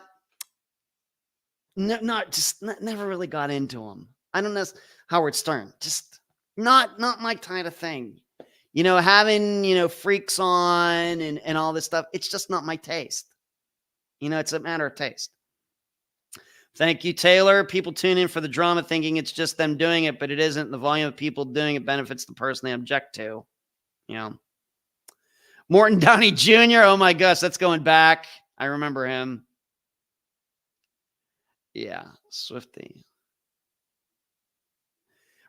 really got into him. I don't know. Howard Stern, just not my kind of thing. Having, freaks on and all this stuff. It's just not my taste. It's a matter of taste. Thank you, Taylor. People tune in for the drama thinking it's just them doing it, but it isn't. The volume of people doing it benefits the person they object to. Morton Downey Jr. Oh my gosh, that's going back. I remember him. Yeah, Swifty.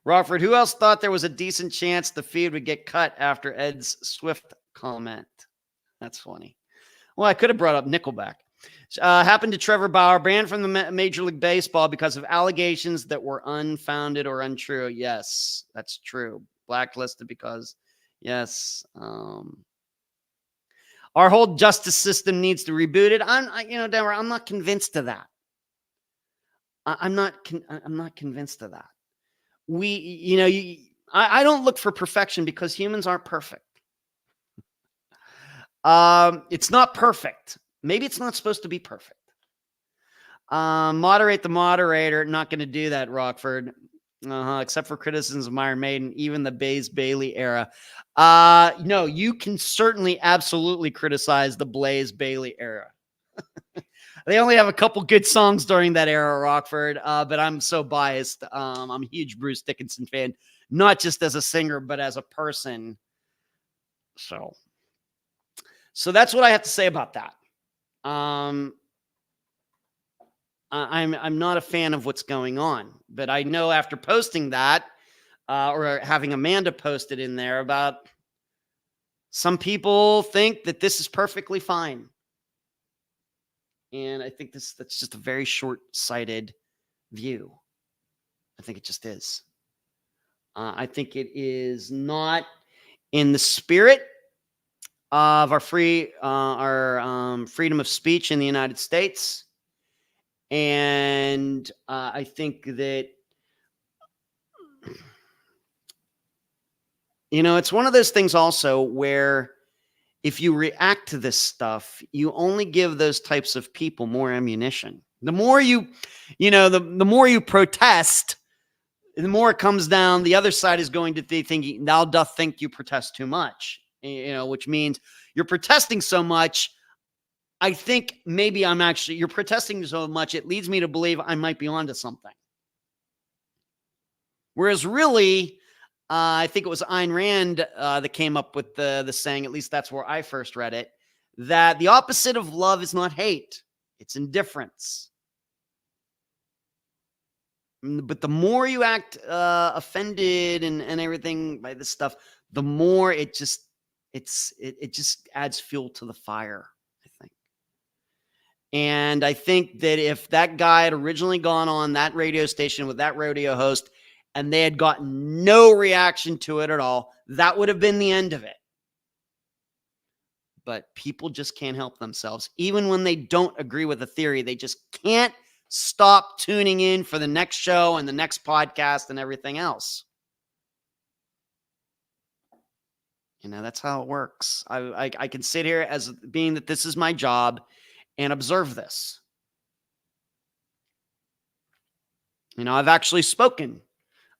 Rockford, who else thought there was a decent chance the feed would get cut after Ed's Swift comment? That's funny. Well, I could have brought up Nickelback. Happened to Trevor Bauer, banned from the Major League Baseball because of allegations that were unfounded or untrue. Yes, that's true. Blacklisted because, yes. Our whole justice system needs to reboot it. Denver, I'm not convinced of that. I'm not convinced of that. I don't look for perfection because humans aren't perfect. It's not perfect. Maybe it's not supposed to be perfect. Moderate the moderator. Not going to do that, Rockford. Except for criticisms of Iron Maiden, even the Bailey era. No, you can certainly absolutely criticize the Blaze Bailey era. They only have a couple good songs during that era, Rockford, but I'm so biased. I'm a huge Bruce Dickinson fan, not just as a singer, but as a person. So that's what I have to say about that. I'm not a fan of what's going on, but I know after posting that, or having Amanda post it in there about some people think that this is perfectly fine. And I think that's just a very short-sighted view. I think it just is. I think it is not in the spirit of our freedom of speech in the United States. And I think that, it's one of those things also where if you react to this stuff, you only give those types of people more ammunition. The more you, the more you protest, the more it comes down, the other side is going to be thinking, thou doth think you protest too much, which means you're protesting so much. I think maybe you're protesting so much, it leads me to believe I might be onto something. Whereas really, I think it was Ayn Rand that came up with the saying, at least that's where I first read it, that the opposite of love is not hate, it's indifference. But the more you act offended and everything by this stuff, the more it just adds fuel to the fire, I think. And I think that if that guy had originally gone on that radio station with that radio host and they had gotten no reaction to it at all, that would have been the end of it. But people just can't help themselves. Even when they don't agree with a theory, they just can't stop tuning in for the next show and the next podcast and everything else. That's how it works. I can sit here as being that this is my job and observe this. I've actually spoken.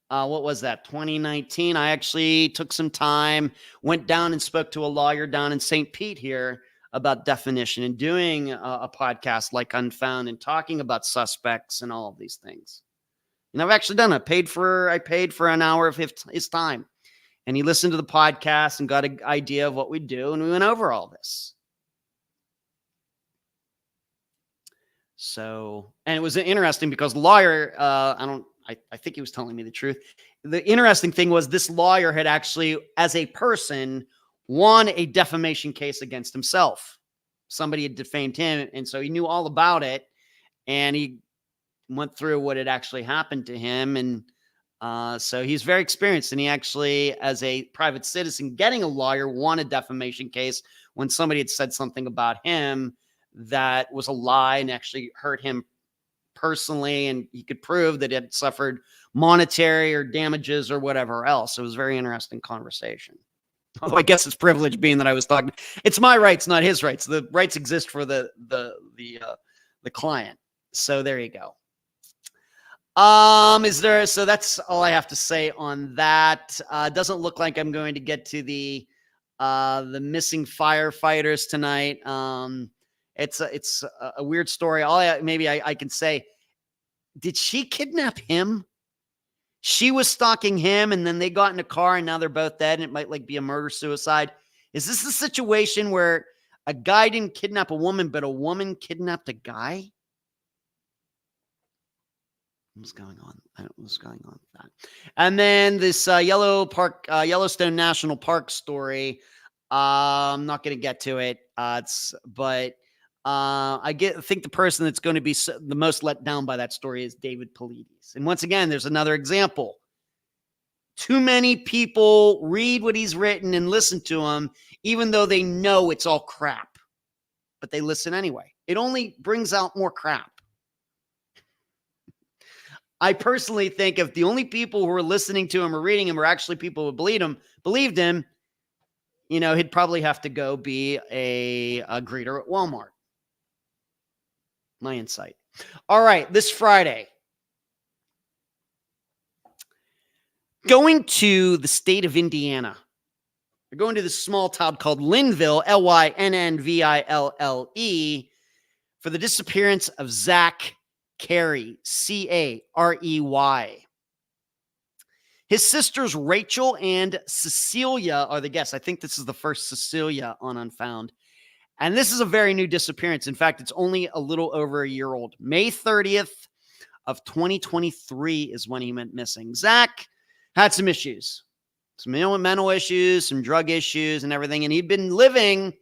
What was that? 2019. I actually took some time, went down and spoke to a lawyer down in St. Pete here about definition and doing a podcast like Unfound and talking about suspects and all of these things. I've actually done it. I paid for an hour of his time, and he listened to the podcast and got an idea of what we do, and we went over all this. So, and it was interesting because the lawyer, I think he was telling me the truth. The interesting thing was this lawyer had actually, as a person, won a defamation case against himself. Somebody had defamed him, and so he knew all about it, and he went through what had actually happened to him, and so he's very experienced, and he actually, as a private citizen, getting a lawyer, won a defamation case when somebody had said something about him that was a lie and actually hurt him personally, and he could prove that it had suffered monetary or damages or whatever else. It was a very interesting conversation. Although I guess it's privilege being that I was talking. It's my rights, not his rights. The rights exist for the client. So there you go. So that's all I have to say on that. Doesn't look like I'm going to get to the missing firefighters tonight. It's a weird story. I can say, did she kidnap him? She was stalking him, and then they got in a car, and now they're both dead, and it might be a murder-suicide. Is this the situation where a guy didn't kidnap a woman, but a woman kidnapped a guy? What's going on? I don't know what's going on with that. And then this Yellowstone National Park story. I'm not going to get to it. I think the person that's going to be the most let down by that story is David Paulides. And once again, there's another example. Too many people read what he's written and listen to him, even though they know it's all crap. But they listen anyway. It only brings out more crap. I personally think if the only people who are listening to him or reading him are actually people who believed him, he'd probably have to go be a greeter at Walmart. My insight. All right, this Friday, going to the state of Indiana. We're going to this small town called Lynnville, Lynnville, for the disappearance of Zach Carey, Carey. His sisters Rachel and Cecilia are the guests. I think this is the first Cecilia on Unfound. And this is a very new disappearance. In fact, it's only a little over a year old. May 30th of 2023 is when he went missing. Zach had some issues, some mental issues, some drug issues and everything. And he'd been living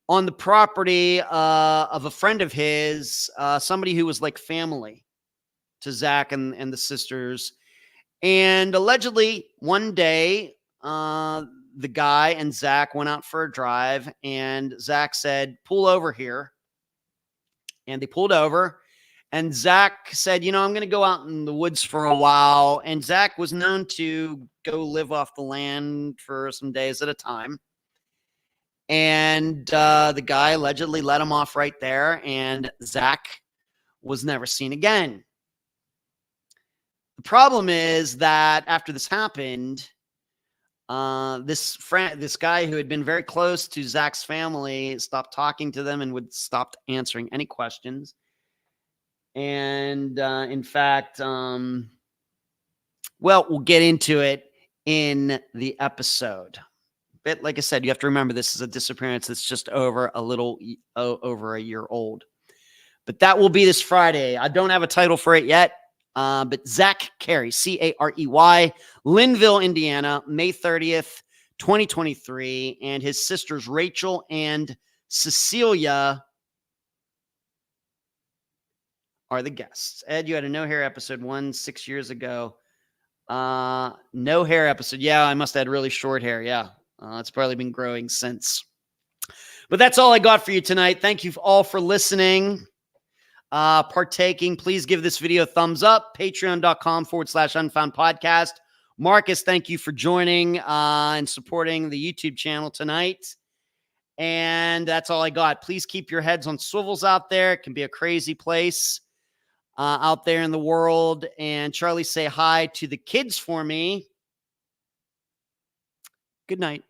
on the property of a friend of his, somebody who was like family to Zach and the sisters. And allegedly, one day, the guy and Zach went out for a drive, and Zach said, "Pull over here." And they pulled over. And Zach said, I'm going to go out in the woods for a while. And Zach was known to go live off the land for some days at a time. And the guy allegedly let him off right there. And Zach was never seen again. The problem is that after this happened, this guy who had been very close to Zach's family stopped talking to them and would stop answering any questions. And in fact, we'll get into it in the episode. But like I said, you have to remember this is a disappearance that's just over a year old. But that will be this Friday. I don't have a title for it yet. But Zach Carey, Carey, Linville, Indiana, May 30th, 2023. And his sisters, Rachel and Cecilia, are the guests. Ed, you had a no hair episode 6 years ago. No hair episode. Yeah, I must have had really short hair. Yeah, it's probably been growing since. But that's all I got for you tonight. Thank you all for listening, partaking. Please give this video a thumbs up. Patreon.com/Unfound Podcast. Marcus, thank you for joining and supporting the YouTube channel tonight. And that's all I got. Please keep your heads on swivels out there. It can be a crazy place out there in the world. And Charlie, say hi to the kids for me. Good night.